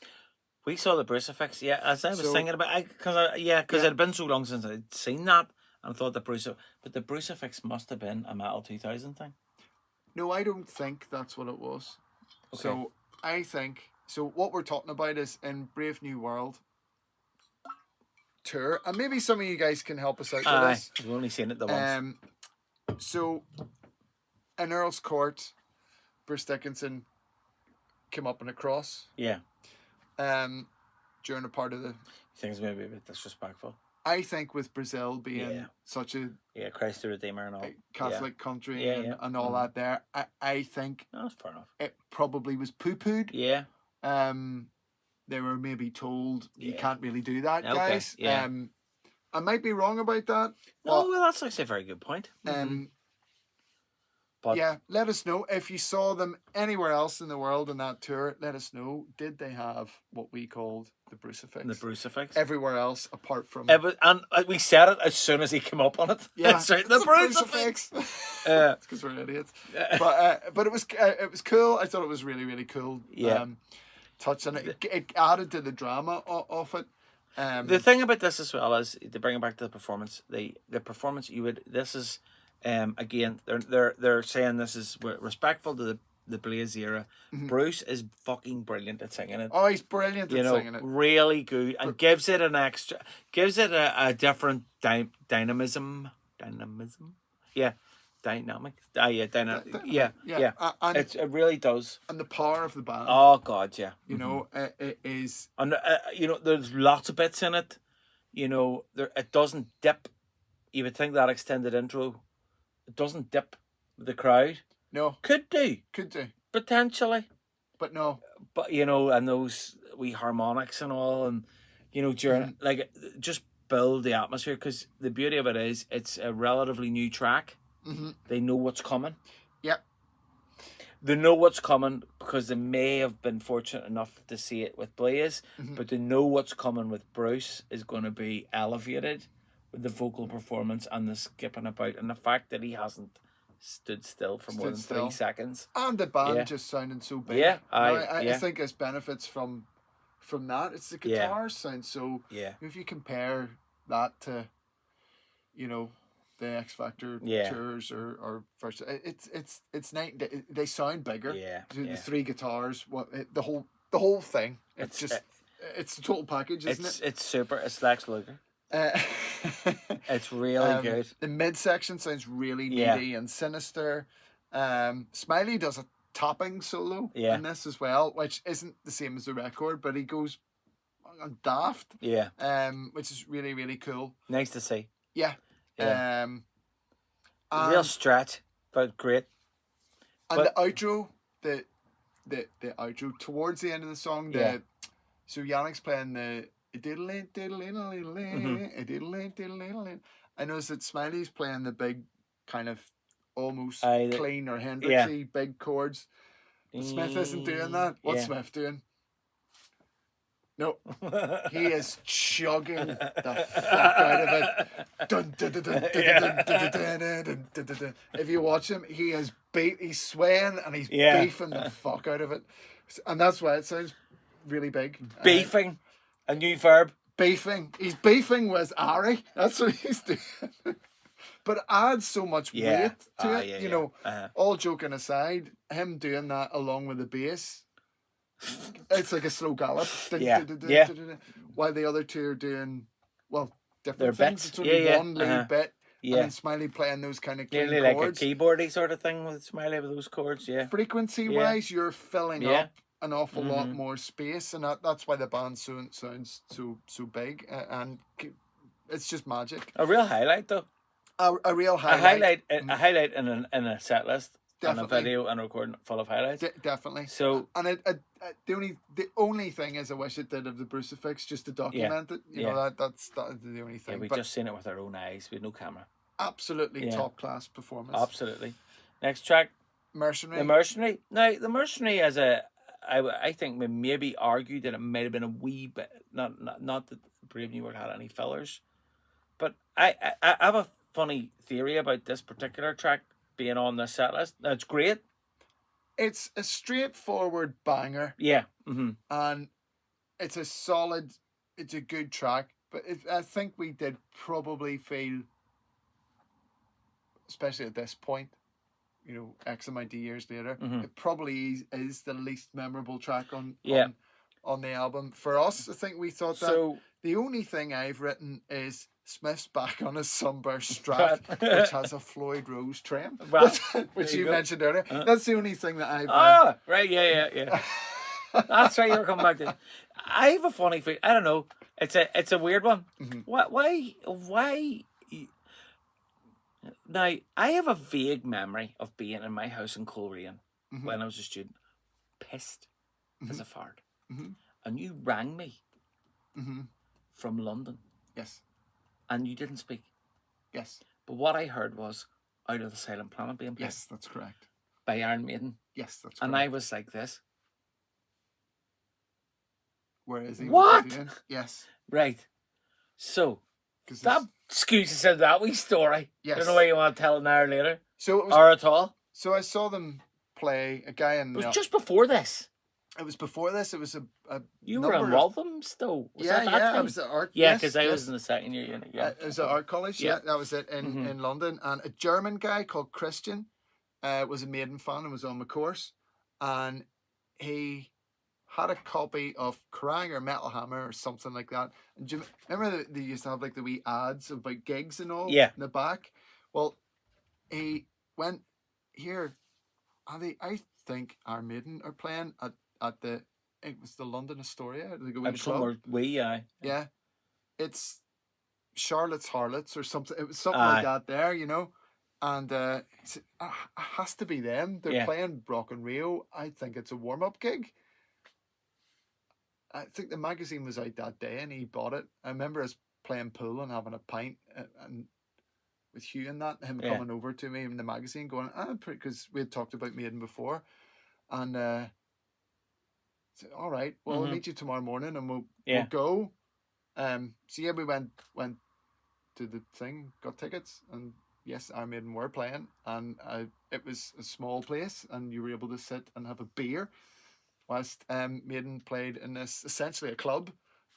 We saw the Brucifix, yeah. As I was thinking about, because it had been so long since I'd seen that, and I thought the Brucifix must have been a Metal 2000 thing. No, I don't think that's what it was. Okay. So I think what we're talking about is in Brave New World tour, and maybe some of you guys can help us out with this. We've only seen it the once. So in Earl's Court, Bruce Dickinson came up on a cross. Yeah. During a part of the. Things maybe a bit disrespectful. I think with Brazil being such a Christ the Redeemer and all Catholic country and all that there, I think that's fair enough. It probably was poo-pooed. Yeah. They were maybe told you can't really do that, guys. Yeah. I might be wrong about that. No, well, that's actually a very good point. But yeah, let us know if you saw them anywhere else in the world on that tour. Let us know. Did they have what we called the Brucifix? The Brucifix. Everywhere else apart from it was, and we said it as soon as he came up on it. Yeah, it's right, the Brucifix. It's because we're idiots. But it was cool. I thought it was really, really cool. Yeah. Touch, and it added to the drama of it. The thing about this as well is, to bring it back to the performance, the performance this is. Again, they're saying this is respectful to the Blaze era. Bruce is fucking brilliant at singing it. Oh, he's brilliant at singing it. Really good, and gives it a different dynamism. Yeah, dynamic. Yeah. It really does. And the power of the band. Oh God, yeah. You know, it is. And there's lots of bits in it. You know, it doesn't dip. You would think that extended intro. It doesn't dip the crowd. No. Could do. Potentially. But no. But, and those wee harmonics and all, and, during, just build the atmosphere, because the beauty of it is it's a relatively new track. They know what's coming. Yep. They know what's coming because they may have been fortunate enough to see it with Blaze, but they know what's coming with Bruce is going to be elevated with the vocal performance and the skipping about, and the fact that he hasn't stood still for more than 3 seconds. And the band just sounding so big. Yeah, I think there's benefits from that. It's the guitars sound so... Yeah. If you compare that to, the X Factor Yeah. tours or first. It's night. And day. They sound bigger. Yeah, The yeah. 3 guitars. The whole thing. It's It's the total package, isn't it? it's super. It's Lex Luger. Uh, It's really good. The midsection sounds really needy and sinister. Smiley does a topping solo in this as well, which isn't the same as the record, but he goes on daft. Yeah. Which is really, really cool. Nice to see. Yeah. Yeah. And, Real stretch, but great. and the outro, the outro towards the end of the song, so Yannick's playing the I noticed that Smiley's playing the big kind of almost clean or Hendrixy big chords. But Smith isn't doing that. What's Smith doing? No, he is chugging the fuck out of it. If you watch him, he is he's swaying and he's beefing the fuck out of it, and that's why it sounds really big. Beefing, a new verb. Beefing. He's beefing with Ari. That's what he's doing. But it adds so much weight to it. You know, all joking aside, him doing that along with the bass. It's like a slow gallop. While the other two are doing, different things. It's only one lead bit. And then Smiley playing those kind of clean Nearly chords. like a keyboardy sort of thing with Smiley with those chords, Frequency-wise, you're filling up an awful lot more space. And that's why the band sounds so big. And it's just magic. A real highlight, though. A real highlight. A highlight in a set list. Definitely. And a video and a recording full of highlights. Definitely. So, and the only thing is, I wish it did of the Brucifix just to document it. You know, that's the only thing. Yeah, we've just seen it with our own eyes. We had no camera. Absolutely top class performance. Absolutely. Next track, Mercenary. The Mercenary. Now, The Mercenary I think we maybe argued that it might have been a wee bit not that Brave New World had any fillers, but I have a funny theory about this particular track being on the set list. That's great. It's a straightforward banger. Yeah. And it's a good track. But I think we did probably feel, especially at this point, you know, X amount of years later, it probably is the least memorable track on the album. For us, I think we thought that. The only thing I've written is Smith's back on his Sunburst Strat, which has a Floyd Rose trim, which you mentioned earlier. That's the only thing that I've... right, yeah. That's right, you were coming back to it. I have a funny feeling. I don't know. It's a weird one. Why? Now, I have a vague memory of being in my house in Coleraine when I was a student, pissed as a fart. And you rang me from London. Yes. And you didn't speak. Yes. But what I heard was Out of the Silent Planet being played. Yes, that's correct. By Iron Maiden. Yes, that's correct. And I was like this. Where is he? What? Yes. Right. So, that excuses in that wee story. Yes. I don't know why you want to tell it now or later. So it was, or at all. So I saw them play a guy in... It was just before this. It was before this. It was a you were in Waltham still? Was that time? I was at art. Yeah, because I was in the second year unit. Yeah, it was at art college. Yeah, that was it in London. And a German guy called Christian was a Maiden fan and was on my course, and he had a copy of Kerrang or Metal Hammer or something like that. And remember they used to have like the wee ads about gigs and all in the back. Well, he went here. I think Iron Maiden are playing at the, it was the London Astoria, the Go In Club. Yeah. It's Charlotte's Harlots or something. It was something like that there, you know. And it has to be them. They're playing Rock and Rio. I think it's a warm-up gig. I think the magazine was out that day and he bought it. I remember us playing pool and having a pint and with Hugh and that, him coming over to me in the magazine going, because we had talked about Maiden before. And said, all right, well, we'll meet you tomorrow morning and we'll go. So we went to the thing, got tickets, and yes, Iron Maiden were playing, and it was a small place, and you were able to sit and have a beer whilst Maiden played in this, essentially a club,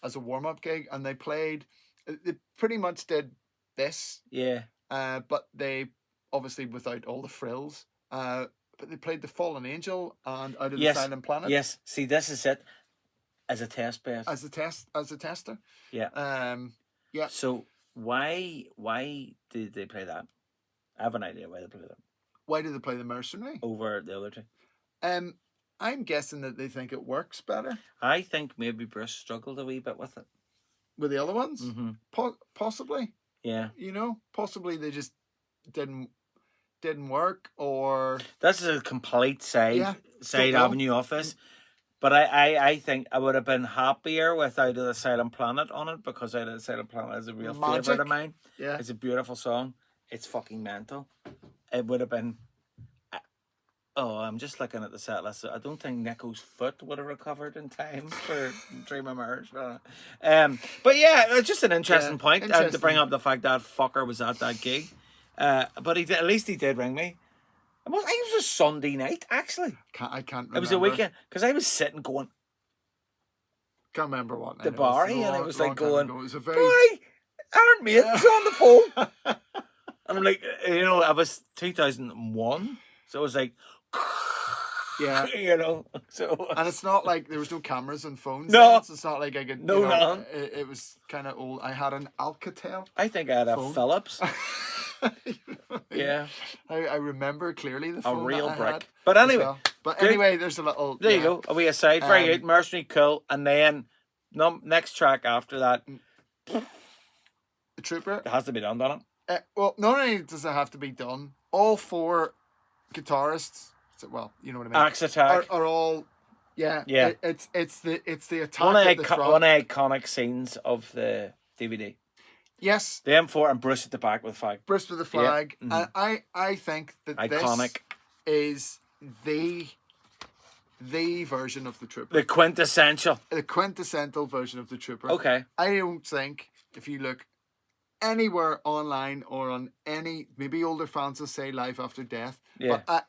as a warm-up gig, and they pretty much did this. Yeah. but they obviously without all the frills. But they played the Fallen Angel and Out of the Yes. Silent Planet. Yes. See, this is it. As a test bed. As a tester. Yeah. Yeah. So why did they play that? I have an idea why they played that Why did they play the Mercenary? over the other two. I'm guessing that they think it works better I think maybe Bruce struggled a wee bit with it. with the other ones. Mm-hmm. Possibly. Yeah. Possibly they just didn't work, or This is a complete side Don't know. avenue of this. But I think I would have been happier with Out of the Silent Planet on it, because Out of the Silent Planet is a real Magic. favourite of mine. Yeah. It's a beautiful song. It's fucking mental. It would have been... Oh, I'm just looking at the set list. I don't think Nico's foot would have recovered in time for Dream of Mars. But yeah, it's just an interesting point to bring up the fact that fucker was at that gig. But at least he did ring me. I think it was a Sunday night, actually. I can't remember. It was a weekend, because I was sitting going... Can't remember what night The bar, and I was like going, it was a very... boy, our mate's on the phone. And I'm like, I was 2001, so it was like, yeah, so. And it's not like there was no cameras and phones. No. It's not like I could. No. It was kind of old. I had an Alcatel. I think I had a phone. Philips. Yeah. I remember clearly the phone. A real that I brick. had But anyway. well. But anyway, there's a little. There you go. A wee aside. Very good. Mercenary, cool. And then next track after that. The Trooper. It has to be done, doesn't it? Well, not only does it have to be done, all four guitarists. Well, you know what I mean. Axe Attack are all. Yeah. It's the attack one at the front. One iconic scenes of the DVD. Yes. The M4 and Bruce at the back with the flag. Bruce with the flag. Yeah. Mm-hmm. And I think that iconic. This is the version of the Trooper. The quintessential version of the Trooper. Okay. I don't think if you look anywhere online or on any, maybe older fans will say Life After Death. Yeah. But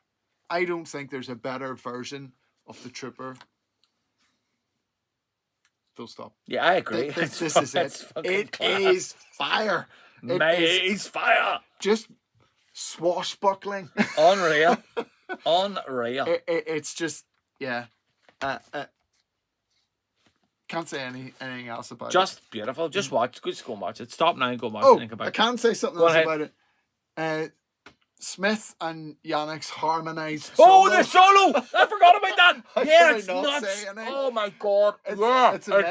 I don't think there's a better version of the Trooper. Full stop. Yeah, I agree. This is it. It is fire. It's fire. Just swashbuckling. Unreal. Unreal. It's just, yeah. Can't say anything else about it. Just beautiful. Just watch. Just go and watch it. Stop now and go watch it. Think about I can say something else about it. Smith and Yannick's harmonized solo. Oh, the solo! I forgot about that. Yeah, it's not nuts. say anything? Oh my god. It's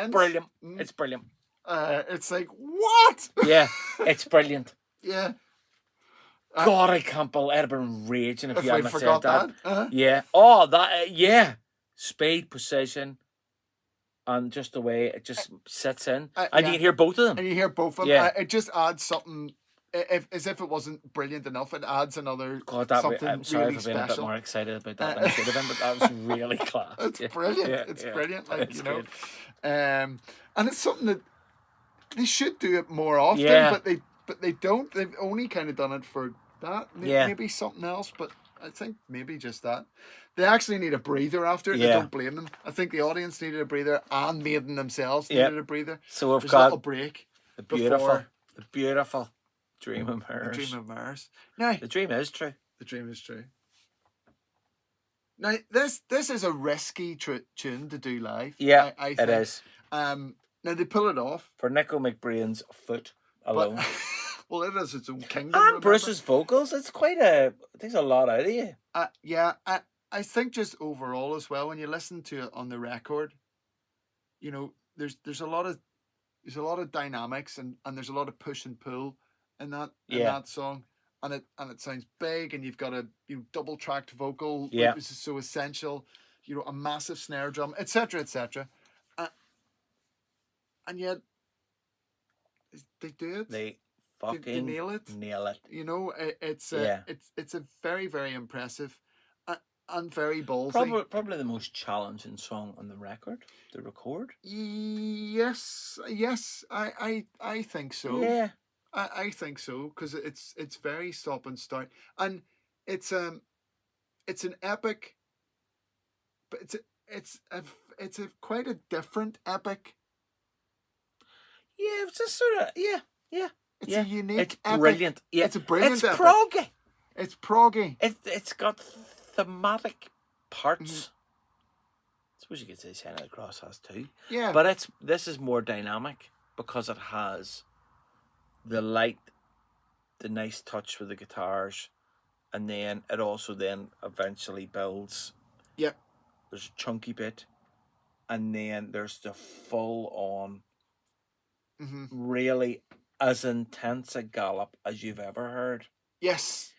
brilliant. It's brilliant. It's like, what? Yeah, it's brilliant. Yeah. God, I can't believe I'd have been raging if you hadn't said that. Uh-huh. Yeah. Oh, that. Yeah. Speed, precision, and just the way it just sits in, and you can hear both of them. And you hear both of them. Yeah. It just adds something. As if it wasn't brilliant enough, it adds another something I'm sorry really for being special. a bit more excited about that than I should have been, but that was really class. It's brilliant. Yeah, it's brilliant. Like, it's good. And it's something that they should do it more often, but they don't. They've only kind of done it for that. Maybe something else, but I think maybe just that. They actually need a breather after it. I don't blame them. I think the audience needed a breather, and Maiden themselves needed a breather. So we've There's got a little break. The beautiful Dream of Mars. The Dream of Mars. Now, the dream is true. The dream is true. Now, this is a risky tune to do live. Yeah, I think. it is. Now, they pull it off. For Nico McBrain's foot alone. But, well, it has its own kingdom. And remember? Bruce's vocals, it takes a lot out of you. Yeah, I think just overall as well, when you listen to it on the record, there's a lot of dynamics and there's a lot of push and pull in that song, and it sounds big, and you've got a double tracked vocal, which is so essential, a massive snare drum, etc., and yet they do it. They fucking nail it. It's a very, very impressive and very ballsy. Probably the most challenging song on the record to record. Yes, I think so. Yeah, I think so, because it's very stop and start, and it's an epic, but it's a quite a different epic. Yeah, it's just sort of yeah. It's a unique, it's epic. brilliant. Yeah, It's a brilliant It's epic. proggy. It's proggy. It's got thematic parts. I suppose you could say Sign of the Cross has too. Yeah. But this is more dynamic because it has the light, the nice touch with the guitars, and then it also then eventually builds. Yep. There's a chunky bit, and then there's the full on, really as intense a gallop as you've ever heard. Yes.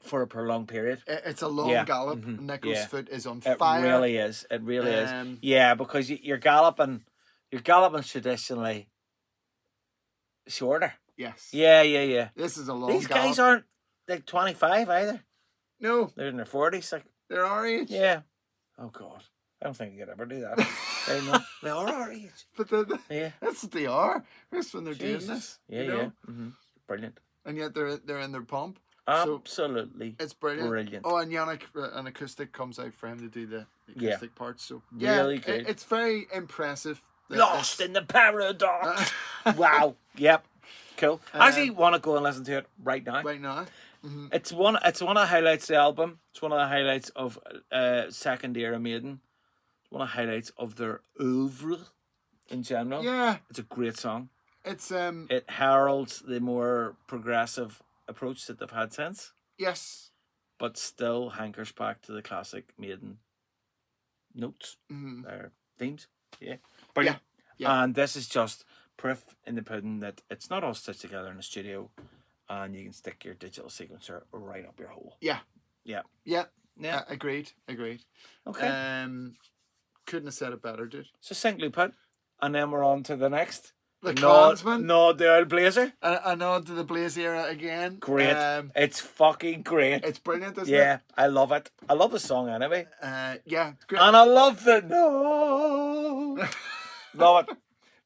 For a prolonged period. It's a long gallop. Nico's foot is on fire. It really is. It really is. Yeah, because you're galloping traditionally shorter. Yes. Yeah. This is a long These gallop. guys aren't like 25 either. No. They're in their 40s. Like, they're our age. Yeah. Oh, God. I don't think you could ever do that. They are our age. But that's what they are. That's when they're doing this. Yeah, you know? yeah. Brilliant. And yet they're in their pomp. Absolutely. So it's brilliant. Oh, and Yannick, an acoustic comes out for him to do the acoustic parts. So really good. It's very impressive. Lost in the paradox. Wow. Yep. Cool. I actually want to go and listen to it right now. Right now. It's one of the highlights of the album. It's one of the highlights of second era Maiden. It's one of the highlights of their oeuvre in general. Yeah. It's a great song. It's It heralds the more progressive approach that they've had since. Yes. But still hankers back to the classic Maiden notes. Their themes. Yeah. Brilliant. Yeah. And this is just proof in the pudding that it's not all stitched together in the studio. And you can stick your digital sequencer right up your hole. Yeah. Yeah. Agreed. Okay. Couldn't have said it better, dude. Succinctly put. And then we're on to the next. The Clansman. No, the old Blazer. A nod to the Blaze era again. Great. It's fucking great. It's brilliant, isn't it? Yeah, I love it. I love the song anyway. Yeah. Great. And I love the no. Love it.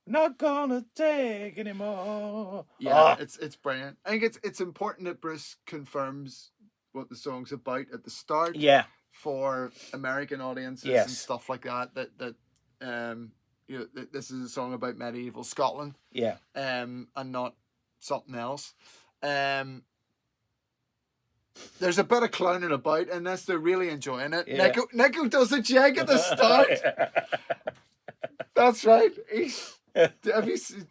Not gonna take anymore. Yeah, it's brilliant. I think it's important that Bruce confirms what the song's about at the start. Yeah. For American audiences and stuff like that. This is a song about medieval Scotland. Yeah. And not something else. There's a bit of clowning about in this. They're really enjoying it. Yeah. Nico does a jig at the start. That's right. Do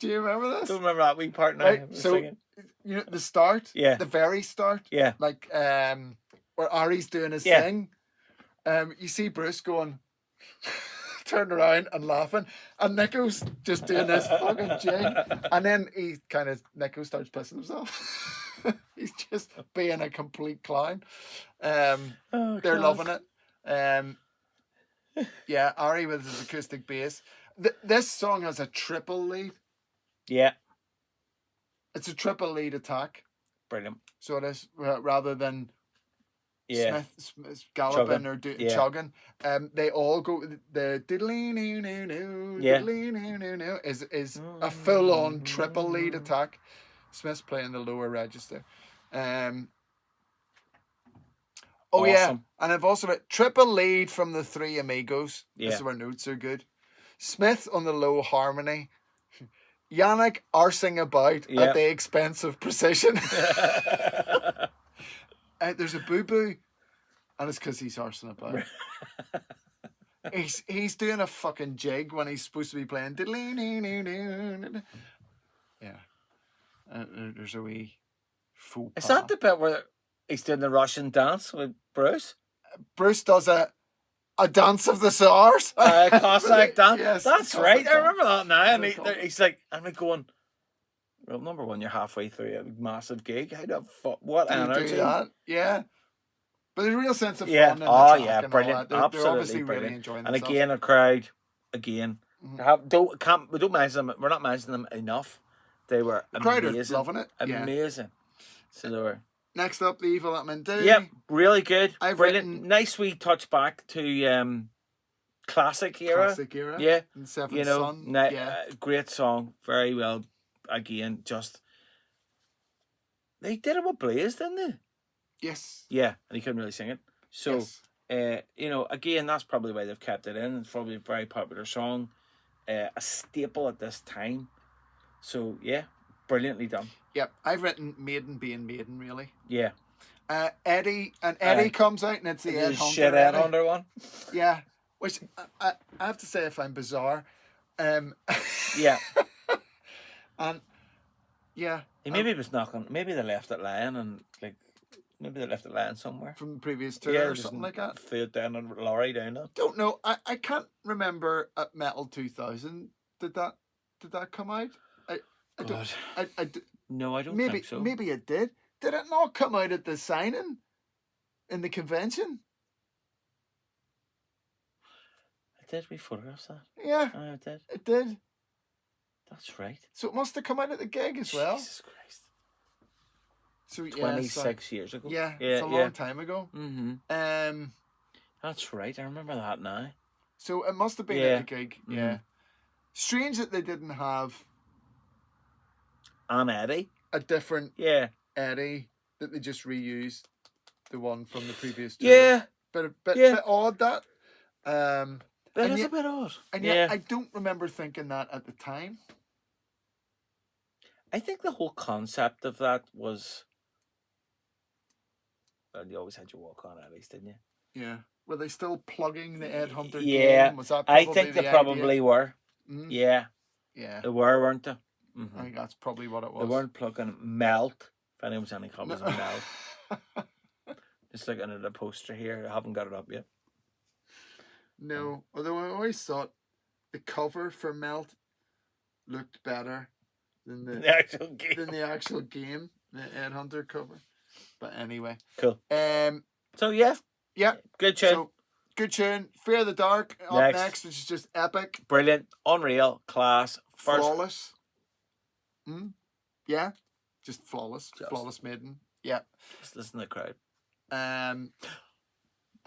you remember this? Don't remember that wee part now. Right, so singing. The start. Yeah. The very start. Yeah. Like where Ari's doing his thing. You see Bruce going, turn around and laughing, and Nico's just doing this fucking jig, and then Nico starts pissing himself. He's just being a complete clown. They're loving it. Yeah, Ari with his acoustic bass. This song has a triple lead. Yeah. It's a triple lead attack. Brilliant. So it is, rather than Smith galloping chugging. Or chugging. They all go, the diddly-noo-noo-noo, is a full-on triple lead attack. Smith's playing the lower register. Awesome. And I've also got triple lead from the Three Amigos. Yeah. This is where notes are good. Smith on the low harmony. Yannick arsing about at the expense of precision. There's a boo-boo, and it's because he's arsing about. he's doing a fucking jig when he's supposed to be playing. Yeah. There's a wee faux pas. Is that the bit where he's doing the Russian dance with Bruce? Bruce does a dance of the stars. Cossack dance. Yes, that's right. dance. I remember that now. And he's like, I'm like going, well, number one, you're halfway through a massive gig. How the fuck? What energy? Do that? Yeah. But there's a real sense of fun. Yeah. In the track and Brilliant. all that. Absolutely they're obviously brilliant. really enjoying and themselves. again, a crowd. Again, we don't mention them. We're not mentioning them enough. They were the crowd amazing. are loving it. Amazing. So they were. Next up, the Evil at Mindy. Yep, really good. I've Brilliant. written- Nice wee touch back to classic era. Classic era. Yeah. And Seventh Son. Great song. Very well. Again, just they did it with Blaze, didn't they? Yes. Yeah, and he couldn't really sing it. So, Yes. again, that's probably why they've kept it in. It's probably a very popular song, a staple at this time. So, yeah, brilliantly done. Yep, I've written Maiden being Maiden, really. Yeah. Eddie comes out and it's the Ed Hunter. Shit Ed Hunter one. Yeah, which I have to say I find bizarre. Yeah. And yeah, Maybe it was knocking. Maybe they left it lying and like. Maybe they left it lying somewhere. From the previous tour or something like that. Threw it down on a lorry down there. Don't know. I can't remember at Metal 2000. Did that come out? No, I don't maybe, think so. Maybe it did. Did it not come out at the signing? In the convention? Did we photograph that? Yeah. Oh, it did. It did. That's right. So it must have come out at the gig as well. Jesus Christ. So 26 years ago. Yeah, it's a long time ago. Mm-hmm. That's right. I remember that now. So it must have been at the gig. Yeah. Mm-hmm. Strange that they didn't have an Eddie. A different Eddie that they just reused the one from the previous tour. Yeah. Bit odd that. That is a bit odd. And yet I don't remember thinking that at the time. I think the whole concept of that was. Well, you always had your walk on Eddies, didn't you? Yeah. Were they still plugging the Ed Hunter game? Was that I think they probably were. Mm. Yeah. Yeah. They were, weren't they? Mm-hmm. I think that's probably what it was. They weren't plugging Melt. If anyone's any copies of Melt. Just looking at the poster here. I haven't got it up yet. No. Although I always thought the cover for Melt looked better than the actual game. The Ed Hunter cover. But anyway. Cool. So yeah. Good tune. So, good tune. Fear of the Dark up next, which is just epic. Brilliant. Unreal. Class. Flawless. Yeah. Just flawless. Flawless Maiden. Yeah. Just listen to the crowd.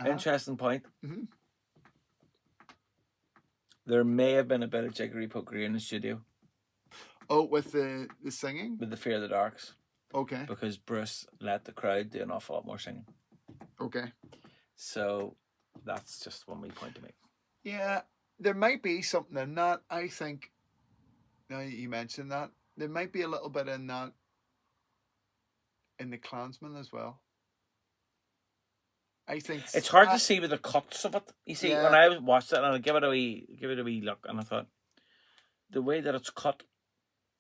Interesting point. Mm-hmm. There may have been a bit of jiggery pokery in the studio. Oh, with the singing? With the Fear of the Darks. Okay. Because Bruce let the crowd do an awful lot more singing. Okay. So that's just one wee point to make. Yeah, there might be something in that. I think, now you mentioned that, there might be a little bit in that in the Klansman as well. I think it's hard to see with the cuts of it. You see, when I watched it and I give it a wee look, and I thought the way that it's cut,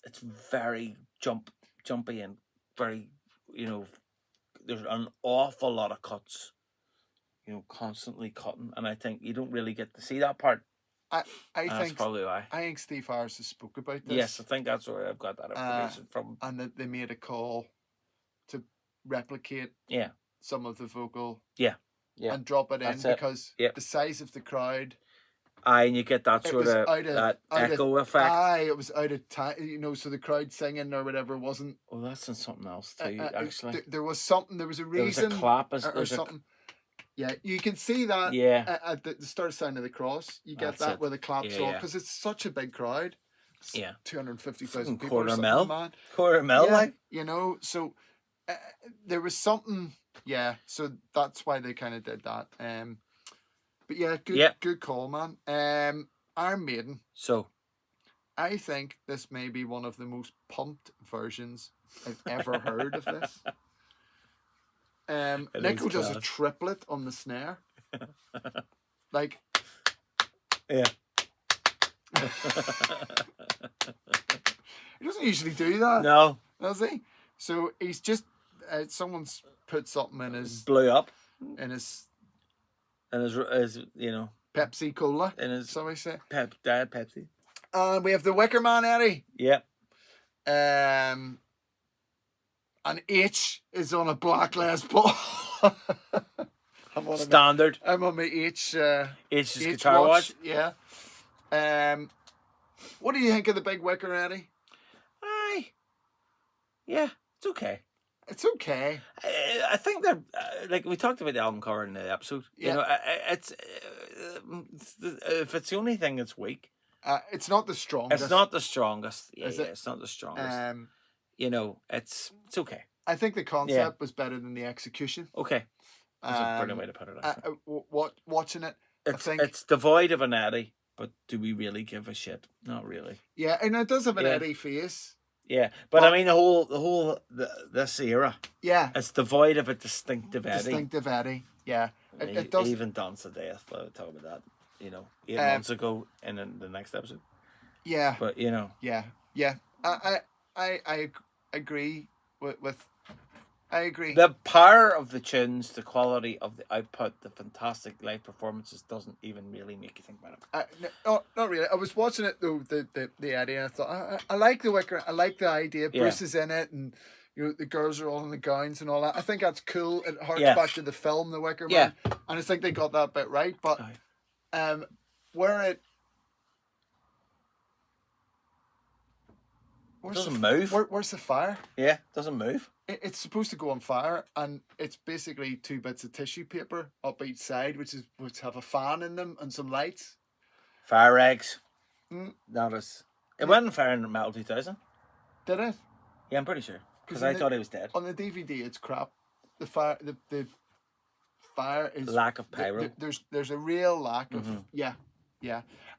it's very jumpy and very, there's an awful lot of cuts, constantly cutting, and I think you don't really get to see that part. I think that's probably why. I think Steve Harris has spoke about this. Yes, I think that's where I've got that information from. And that they made a call to replicate some of the vocal and drop it in because the size of the crowd. And you get that sort of that echo effect. It was out of time, so the crowd singing or whatever wasn't. Oh, that's in something else too. Actually, there was something. There was a reason. There was a clap or something. Yeah, you can see that. At the start of Sign of the Cross, you get that where the claps on because it's such a big crowd. It's 250,000 people. Quarter mil, like So there was something. Yeah, so that's why they kind of did that. But good call, man. Iron Maiden. So, I think this may be one of the most pumped versions I've ever heard of this. Nico does a triplet on the snare. Like, yeah. He doesn't usually do that. No. Does he? So he's just someone's put something in his blew up in his Pepsi Cola. In his somebody say Pepsi. And we have the Wicker Man Eddie. Yep. And H is on a black Les Paul. Standard. I'm on my H guitar watch. Yeah. What do you think of the big Wicker Eddie? Yeah, it's okay. It's okay. I think they're like we talked about the album cover in the episode. Yeah. It's if it's the only thing that's weak. It's not the strongest. It's not the strongest. Is it? It's not the strongest. It's okay. I think the concept was better than the execution. Okay. That's a brilliant way to put it. Watching it, it's devoid of an Eddie, but do we really give a shit? Not really. Yeah, and it does have an Eddie face. Yeah, but I mean this era, Yeah, it's devoid of a distinctive Eddie. distinctive Eddie. Yeah, it does. Even Dance to Death. I'll talk about that. 8 Um, months ago in the next episode. Yeah, But yeah. I agree with. I agree. the power of the tunes, the quality of the output, the fantastic live performances doesn't even really make you think about it. No, not really. I was watching it though, the Eddie, and I thought I like the Wicker. I like the idea. Yeah. Bruce is in it, and the girls are all in the gowns and all that. I think that's cool. It harks Yeah. back to the film, The Wicker Yeah. Man, and I think they got that bit right. But where it Doesn't move. Where's the fire? Yeah, doesn't move. It's supposed to go on fire, and it's basically 2 bits of tissue paper up each side, which have a fan in them and some lights. Fire eggs. Mm. That is. It went on fire in Metal 2000. Did it? Yeah, I'm pretty sure. Because I thought he was dead. On the DVD, it's crap. The fire is Lack of pyro. There's a real lack of yeah,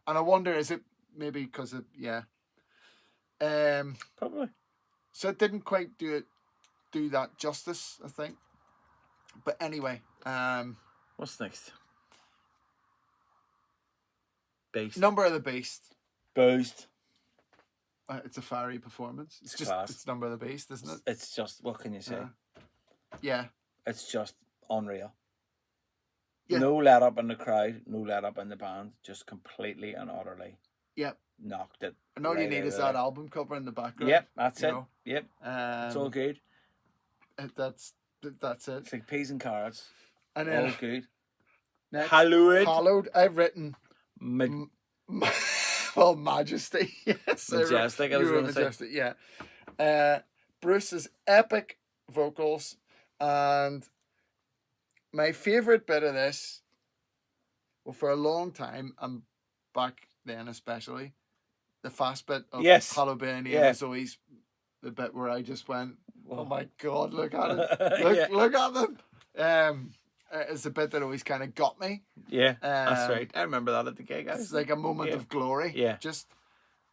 and I wonder, is it maybe because of Probably. so it didn't quite do that justice, I think. But anyway, What's next? Beast. Number of the Beast. Boost. It's a fiery performance. It's just class. it's Number of the Beast, isn't it? It's just, what can you say? Yeah. It's just unreal. Yeah. No let up in the crowd, no let up in the band, just completely and utterly Yep. knocked it. And all you right need out is of that there. album cover in the background. Yep, that's you it. know. Yep, it's all good. That's it. It's like peas and carrots. And All then good. next, Hallowed. I've written well, Majesty. Yes, Majestic, I was going to say. Majestic. Yeah. Bruce's epic vocals, and my favorite bit of this. Well, for a long time, and back then especially, the fast bit of Yes. Halloween Yeah. was always the bit where I just went, Whoa. "Oh my God, look at it! Yeah. Look at them!" It's the bit that always kind of got me. Yeah, that's Um, right. I remember that at the gig. It's like a moment Yeah. of glory. Yeah. Just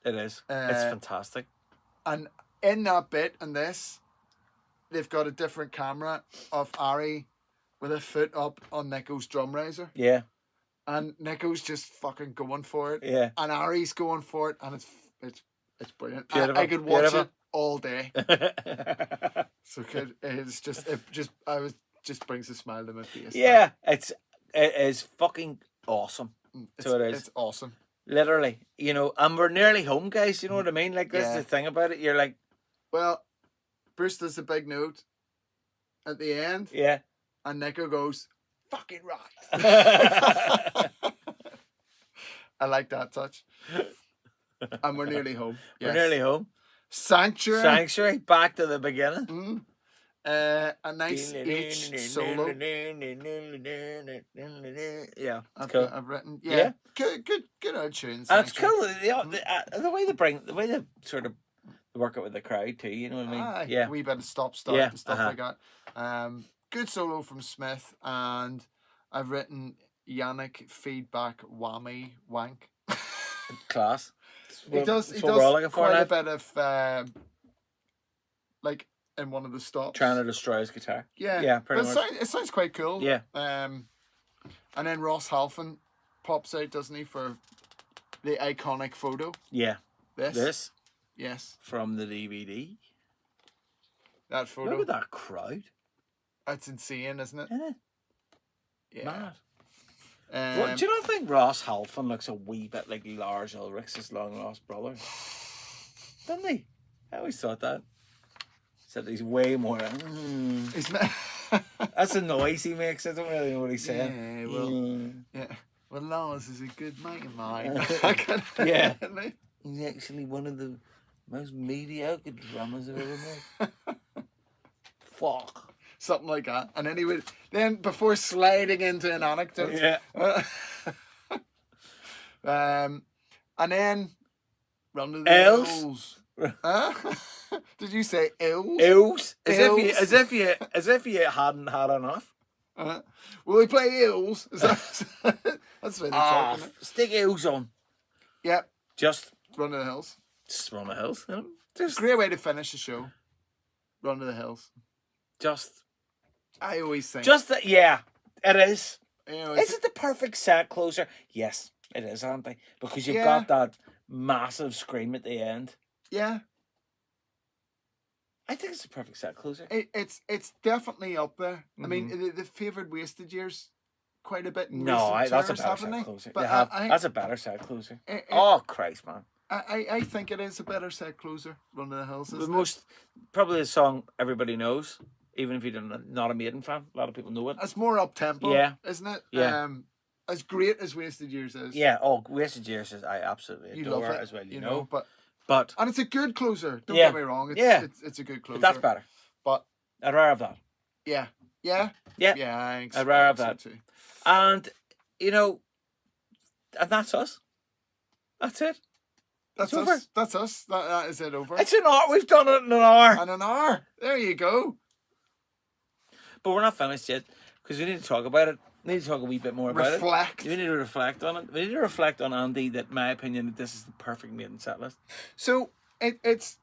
It is. It's Uh, fantastic. and in that bit and this, they've got a different camera of Ari with a foot up on Nico's drum riser, Yeah, and Nico's just fucking going for it, yeah. and Ari's going for it, and it's brilliant. Beautiful, I could watch beautiful. it all day. So good. It's just brings a smile to my face. Yeah, it is fucking awesome. It's, So it is. It's awesome. Literally, and we're nearly home, guys. You know what I mean? Like, that's Yeah. the thing about it. You're like, Well, Bruce does a big note at the end, yeah. and Nico goes, "Fucking right." I like that touch. And we're nearly home. We're Yes. nearly home. Sanctuary. Sanctuary, back to the beginning. Mm. A nice H solo. Yeah, it's I've, cool. I've written. Yeah. Yeah. Good old tune. And it's Sanctuary. cool. The way they sort of work it with the crowd too. You know what I mean? Aye, Yeah. a wee bit of stop-start Yeah, and stuff like that. Good solo from Smith, and I've written Yannick feedback whammy wank. Class. He does. That's He what we're all looking does for quite now. a bit of like in one of the stops. Trying to destroy his guitar. Yeah, Yeah, pretty but much. it sounds quite cool. Yeah. And then Ross Halfon pops out, doesn't he, for the iconic photo? Yeah. This. This Yes, from the DVD. that photo. Look at that crowd. That's insane, isn't it? Isn't it? Yeah. Mad. Do you not think Ross Halfon looks a wee bit like Lars Ulrich's long lost brother? Doesn't he? I always thought that. Except he's way more. He's That's the noise he makes. I don't really know what he's saying. Yeah, well, yeah. Well, Lars is a good mate of mine. Yeah. He's actually one of the most mediocre drummers I've ever met. Fuck. Something like that. And then he would, then before sliding into an anecdote. Yeah. And then Run to the Else? Hills. Huh? Did you say ills? Ills. As Ills. if you hadn't had enough. Will we play ills? Is that, that's what they're talking. Stick ills on. Yep. Just Run to the Hills. run the hills. You know? Just, Great way to finish the show. Run to the hills. just, I always think. yeah, it is. You know, Is it the perfect set closer? Yes, it is, Andy. Because you've Yeah. got that massive scream at the end. Yeah. I think it's the perfect set closer. It's definitely up there. I mean, Mm-hmm. they favoured Wasted Years quite a bit. In No, recent that's a terms, better haven't set they? closer. But They have. I, That's a better set closer. I, Oh, Christ, man. I think it is a better set closer. Run to the hills. The Isn't most, probably the song everybody knows, even if you're not a Maiden fan. A lot of people know it. It's more up tempo. Yeah. Isn't it? Yeah. As great as Wasted Years is. Yeah, Wasted Years is I absolutely You adore love it as well, you know. know. But and it's a good closer. Don't Yeah. get me wrong. It's a good closer. But that's better. But I'd rather have that. yeah. Yeah. I think I'd rather have so that. too. And, you know, and that's us. That's it. That's It's us. over. That's us. That is it over. It's an hour. We've done it in an hour. And an hour. There you go. But we're not finished yet because we need to talk about it. We need to talk a wee bit more about Reflect. it. We need to reflect on it. We need to reflect on, Andy, that my opinion that this is the perfect Maiden set list. So it's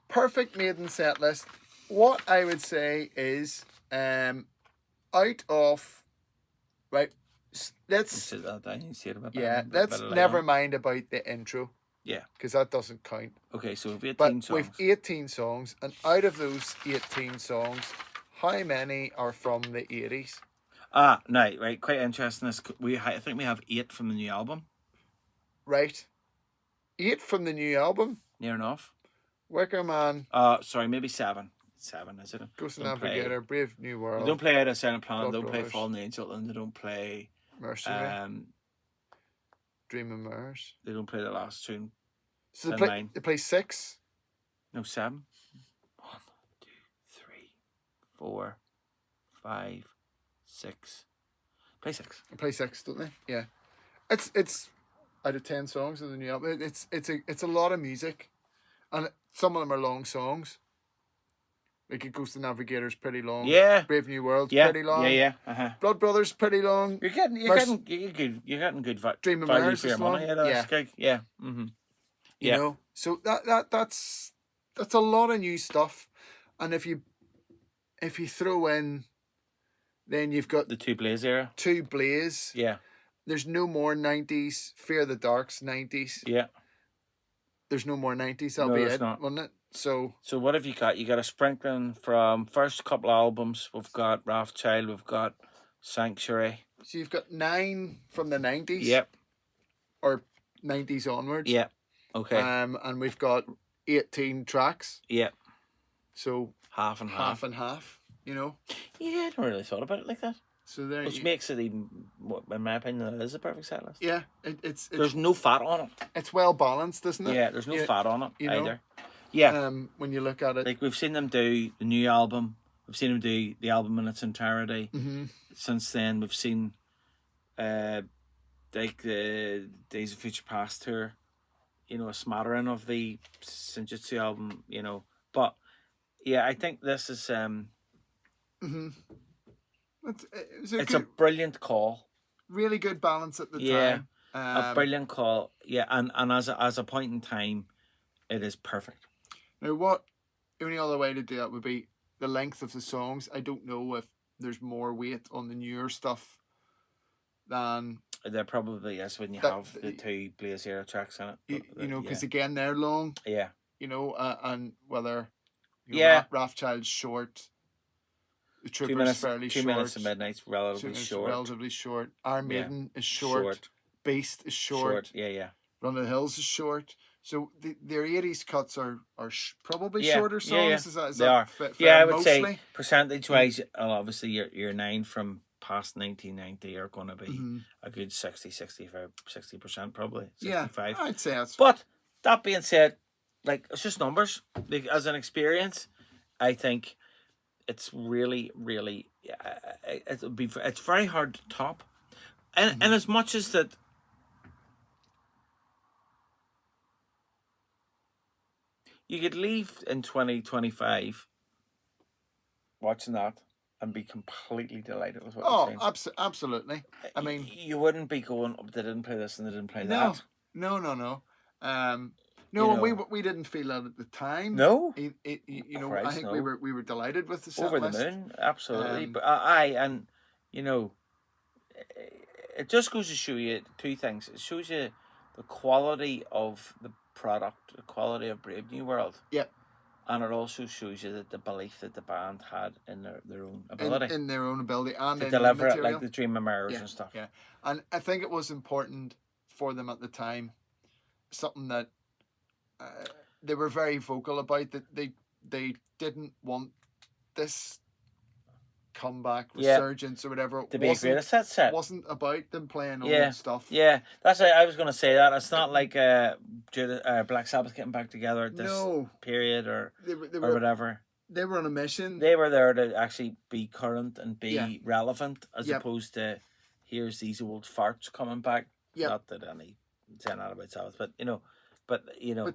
perfect Maiden set list. What I would say is out of right. Let's I need to see it a bit yeah. better, Let's better never later. mind about the intro. Yeah. Because that doesn't count. Okay, so we've 18 But songs. we've 18 songs, and out of those 18 songs, how many are from the 80s? No, right. Quite interesting. I think we have 8 from the new album. Right. 8 from the new album. Near enough. Wicker Man, Sorry, maybe 7. 7, is it? Ghost and Don't play- Navigator, Brave New They World, don't play Out of Silent Planet. Blood They don't play Brothers. Fallen Angel, and they don't play. Mercenary, Dream of Mars. They don't play the last tune. So and 9. they play 6. No, 7. 1, 2, 3, 4, 5, 6. Play 6. They play 6, don't they? Yeah. It's out of 10 songs of the new album. It's a lot of music, and some of them are long songs. Like Ghost and Navigator's pretty long. Yeah. Brave New World's Yeah. pretty long. Yeah. Uh-huh. Blood Brothers pretty long. You're getting good Dream of value Mars for your is money long. out of Yeah. this gig. Yeah. Mm-hmm. You know, so that's a lot of new stuff, and if you throw in, then you've got The 2 Blaze era. 2 Blaze. Yeah. There's no more 90s. Fear the Dark's 90s. Yeah. There's no more 90s. That'll No, be there's it, not. wouldn't it? So So what have you got? You got a sprinkling from first couple albums. We've got Rothschild. We've got Sanctuary. you've got 9 from the 90s. Yep. Or 90s onwards. Yeah. Okay. And we've got 18 tracks. Yeah. So Half and half. half and half. You know. Yeah, I never really thought about it like that. So there. Which makes it even, in my opinion, it is a perfect set list. Yeah. It's There's no fat on it. it's well balanced, isn't it? Yeah, there's no fat on it you know, either. Yeah. When you look at it. Like we've seen them do the new album. We've seen them do the album in its entirety. Mm-hmm. Since then, we've seen like the Days of Future Past tour. You know, a smattering of the Senjutsu album. You know, but yeah, I think this is Mm-hmm. it's a brilliant call. really good balance at the Yeah, time. a brilliant call. Yeah, and as a point in time, it is perfect. Now, what only other way to do that would be the length of the songs. I don't know if there's more weight on the newer stuff than There probably is when you That- have the 2 Blaze era tracks in it. you know, because yeah. again they're long. Yeah. You know, and whether Yeah. Rothschild's short, the 2 Trooper's minutes, fairly 2 short. minutes of Midnight's 2 relatively minutes short. relatively short. Iron Yeah. Maiden is short. Beast is short. Yeah. Run of the Hills is short. So their 80s cuts are probably Yeah, shorter songs. yeah. Is that They are. fair? Yeah, I would Mostly? say percentage wise, obviously your 9 from past 1990 are going to be Mhm. a good 60% probably. Yeah, 65. I'd say that's But that being said, like it's just numbers. Like as an experience, I think it's really, really it's very hard to top, and as much as that. You could leave in 2025 watching that and be completely delighted with what you're seeing. Absolutely. I mean, You wouldn't be going, oh, they didn't play this and they didn't play no, that. no. No, you and know, we didn't feel that at the time. no, You know, I Christ, think no. we were delighted with the set Over the list. moon, absolutely. Um, But and you know, it just goes to show you two things. It shows you the quality of the product, the quality of Brave New World. Yep. And it also shows you that the belief that the band had in their own ability. In their own ability and to in deliver the it material. like the Dream of Mirrors Yeah, and stuff. yeah. And I think it was important for them at the time, something that they were very vocal about, that they didn't want this comeback, resurgence or whatever. It To be a greatest hit set. wasn't about them playing old stuff. Yeah, that's how I was going to say that. It's not like Black Sabbath getting back together at this period or whatever. They were on a mission. They were there to actually be current and be relevant, as opposed to here's these old farts coming back. Not that any saying that about Sabbath, but you know. But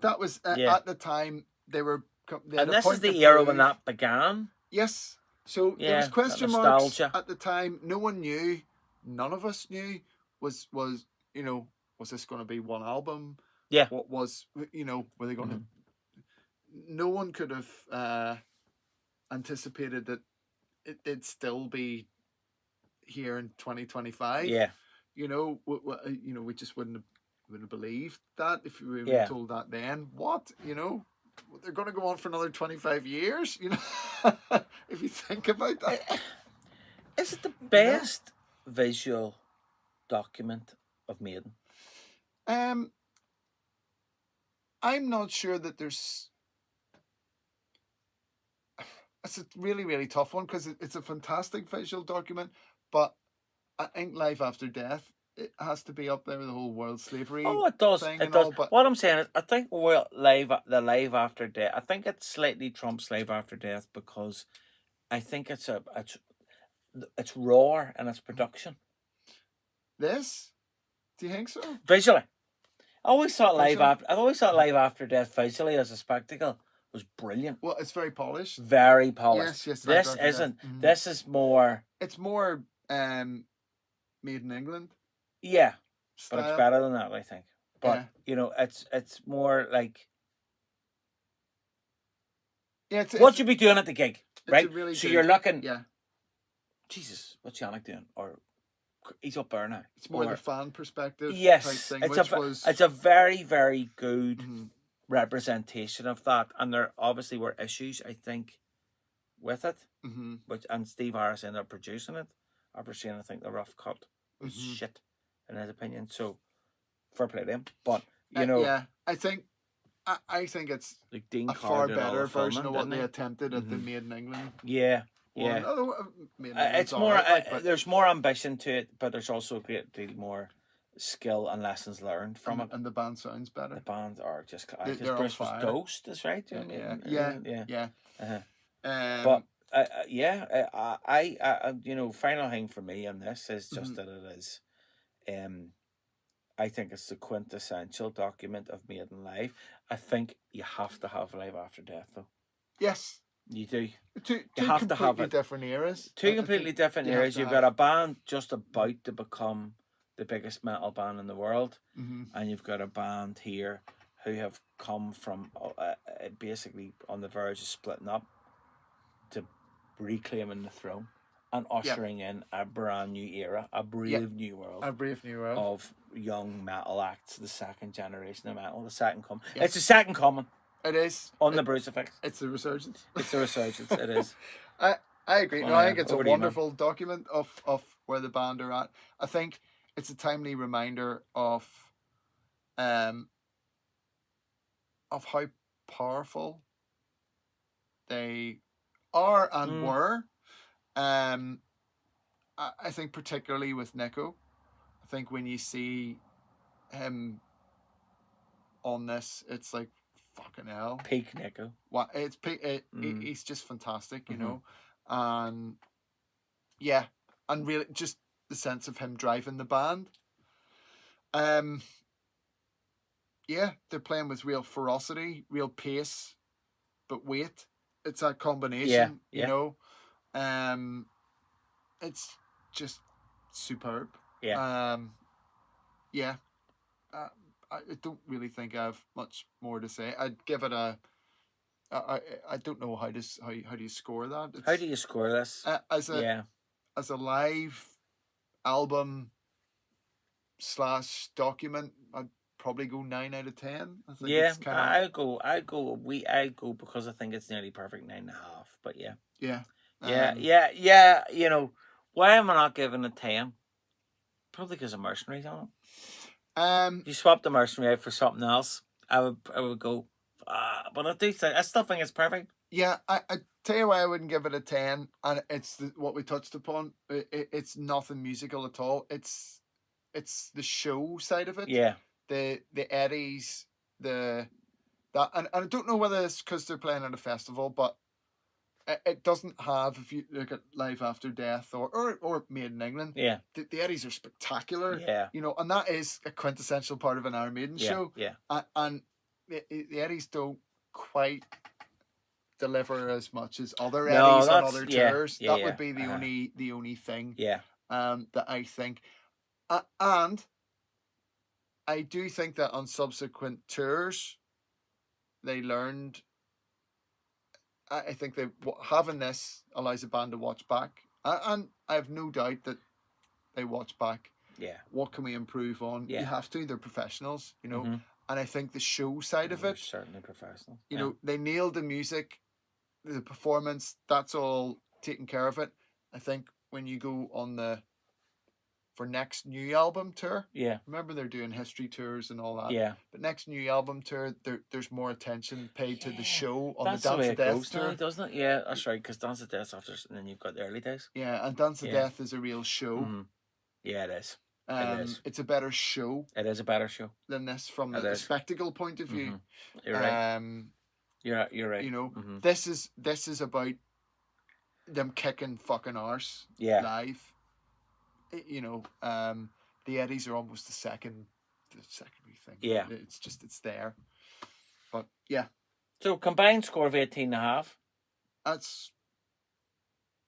that was at the time they were. And this is the era when that began. Yes. So there was question marks at the time. No one knew. None of us knew. Was this going to be one album? Yeah. What was were they going to? No one could have anticipated that it'd still be here in 2025. Yeah. We just wouldn't have believed that if we were told that then. What they're going to go on for another 25 years. If you think about that, is it the best visual document of Maiden? I'm not sure that there's. It's a really, really tough one because it's a fantastic visual document, but I think Life After Death, it has to be up there with the whole world slavery. Oh, it does. It does. But what I'm saying is, I think the Live After Death, I think it slightly trumps Live After Death because I think it's raw in its production. This? Do you think so? Visually, I always thought Live After Death visually as a spectacle was brilliant. Well, it's very polished. Very polished. Yes. This isn't. Mm-hmm. This is more. It's more made in England. Yeah, style. But it's better than that, I think. But it's more like. Yeah, what you be doing at the gig, right? Really so you're looking. Yeah. Jesus, what's Yannick doing? Or he's up there now. It's more the fan perspective. Yes, type thing, it's a very, very good representation of that, and there obviously were issues, I think, with it. And Steve Harris ended up producing it. After seeing, I think the rough cut was shit, in his opinion. So, fair play to him. But I think it's like Dean a far better version of what they attempted at the Made in England. Yeah. It's more. There's more ambition to it, but there's also a great deal more skill and lessons learned from it. And the band sounds better. The band are just because Bruce was Ghost, is right. Yeah. But I final thing for me on this is just that it is, I think it's the quintessential document of Maiden live. I think you have to have Live After Death, though. Yes. You do. You have to have it. Different eras. Two completely different eras. You've got a band just about to become the biggest metal band in the world, and you've got a band here who have come from basically on the verge of splitting up to reclaiming the throne and ushering in a brand new era, a brave new world. A brave new world of young metal acts, the second generation of metal, the second coming. Yes. It's the second coming. It is. On the Bruce effects. It's a resurgence. It's a resurgence. It is. I agree. No, I think it's a wonderful document of where the band are at. I think it's a timely reminder of how powerful they are and were. I think particularly with Nico. I think when you see him on this, it's like, fucking hell. Peak Nico. What it's peak. He's just fantastic, you know, and and really just the sense of him driving the band. They're playing with real ferocity, real pace, but weight. It's that combination, you know. It's just superb. I don't really think I have much more to say. I'd give it a. I don't know how do you score that? How do you score this? As Yeah. a live album / document, I'd probably go 9 out of 10. I think Yeah, it's kind I go because I think it's nearly perfect 9.5. But yeah. yeah. Yeah. You know, why am I not giving it 10? Probably because of mercenaries on it. If you swap the mercenary out for something else, I would go. But I still think it's perfect. Yeah, I tell you why I wouldn't give it a 10, and it's what we touched upon. It's nothing musical at all. It's the show side of it. Yeah. The eddies, and I don't know whether it's because they're playing at a festival, but it doesn't have, if you look at Live After Death or Made in England, Yeah. the eddies are spectacular. Yeah. You know, and that is a quintessential part of an Iron Maiden show. Yeah. And the eddies don't quite deliver as much as other eddies on other tours. That would be the only thing. Yeah. That I think, and I do think that on subsequent tours, they learned. I think having this allows a band to watch back, and I have no doubt that they watch back. Yeah. What can we improve on? Yeah. You have to. They're professionals, you know. Mm-hmm. And I think the show side of it, certainly professional. You know, they nailed the music, the performance. That's all taken care of it. I think when you go on for next new album tour. Yeah. Remember they're doing history tours and all that. Yeah. But next new album tour, there's more attention paid to the show on That's the Dance the way of it Death goes tour, now, doesn't it? Yeah, that's right. Because Dance of Death after, and then you've got the early days. Yeah, and Dance of Death is a real show. Mm-hmm. Yeah, it is. It's a better show. It is a better show than this from the spectacle point of view. Mm-hmm. You're right. You're right. You know, this is about them kicking fucking arse live. You know, the eddies are almost the secondary thing. Yeah, it's there. But yeah. So combined score of 18.5. That's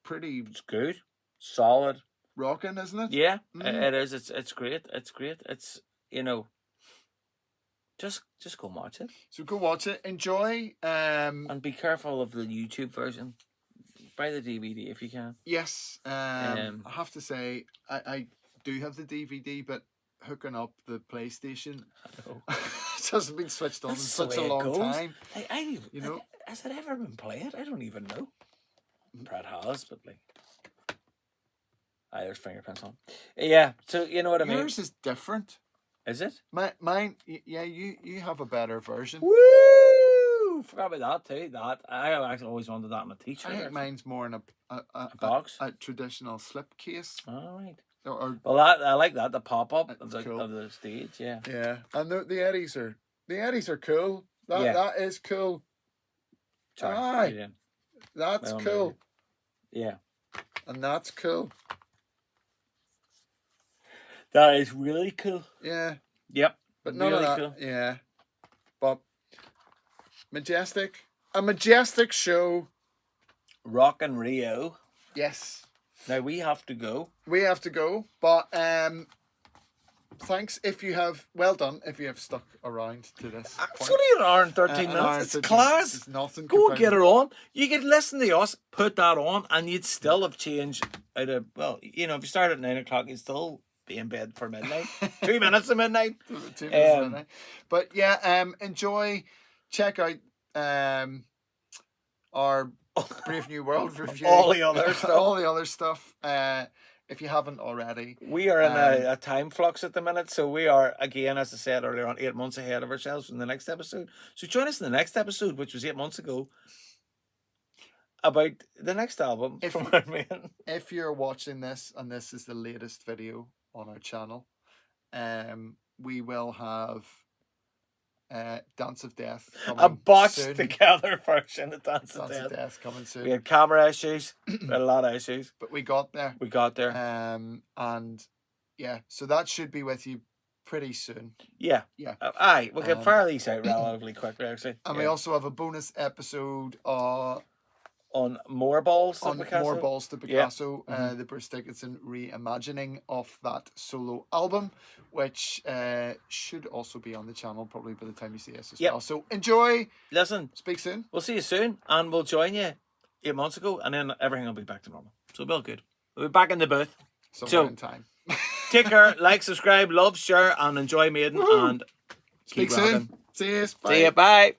pretty. It's good, solid, rocking, isn't it? Yeah, it is. It's great. It's great. It's, you know, just go and watch it. So go watch it, enjoy, and be careful of the YouTube version. Buy the DVD if you can. Yes, I have to say I do have the DVD, but hooking up the PlayStation, it hasn't been switched on in such a long time. You know, has it ever been played? I don't even know. Brad has, but like, there's fingerprints on. Yeah, so you know what I mean. Yours is different. Is it? Mine. Yeah, you have a better version. Woo! Forgot about that too. I actually always wanted that in a t-shirt. I think mine's more in a box, a traditional slipcase. All right. Well, I like that, the pop up of cool. of the stage. Yeah. Yeah, and the eddies are cool. That is cool. Sorry, aye, that's cool. Yeah, and that's cool. That is really cool. Yeah. Yep. But none of that. Cool. Yeah. But a majestic show. Rock in Rio. Yes. Now we have to go. But thanks if you have stuck around to this. It's only an hour and 13 minutes. It's class. It's nothing. Go and get it on. You could listen to us, put that on, and you'd still have changed out of, well, you know, if you start at 9 o'clock, you'd still be in bed for midnight. 2 minutes to midnight. 2 minutes to midnight. But yeah, enjoy. Check out our Brave New World review. All the other stuff. If you haven't already. We are in a time flux at the minute, so we are, again, as I said earlier on, 8 months ahead of ourselves in the next episode. So join us in the next episode, which was 8 months ago, about the next album from Iron Maiden. If you're watching this, and this is the latest video on our channel, we will have Dance of Death coming a botched soon. Together version of Dance of Death coming soon. We had camera issues, we had a lot of issues, but we got there. And yeah, so that should be with you pretty soon. Yeah. We'll get fire these out relatively quickly, actually. And we also have a bonus episode on More Balls to on Picasso. More Balls to Picasso, the Bruce Dickinson reimagining of that solo album, which should also be on the channel probably by the time you see us as well. So enjoy. Listen, Speak soon. we'll see you soon, and we'll join you 8 months ago, and then everything will be back to normal. So it'll be all good. We'll be back in the booth. Somewhere in time. Take care, like, subscribe, love, share, and enjoy Maiden. And Speak keep soon. rocking. See you. Bye. See you. Bye.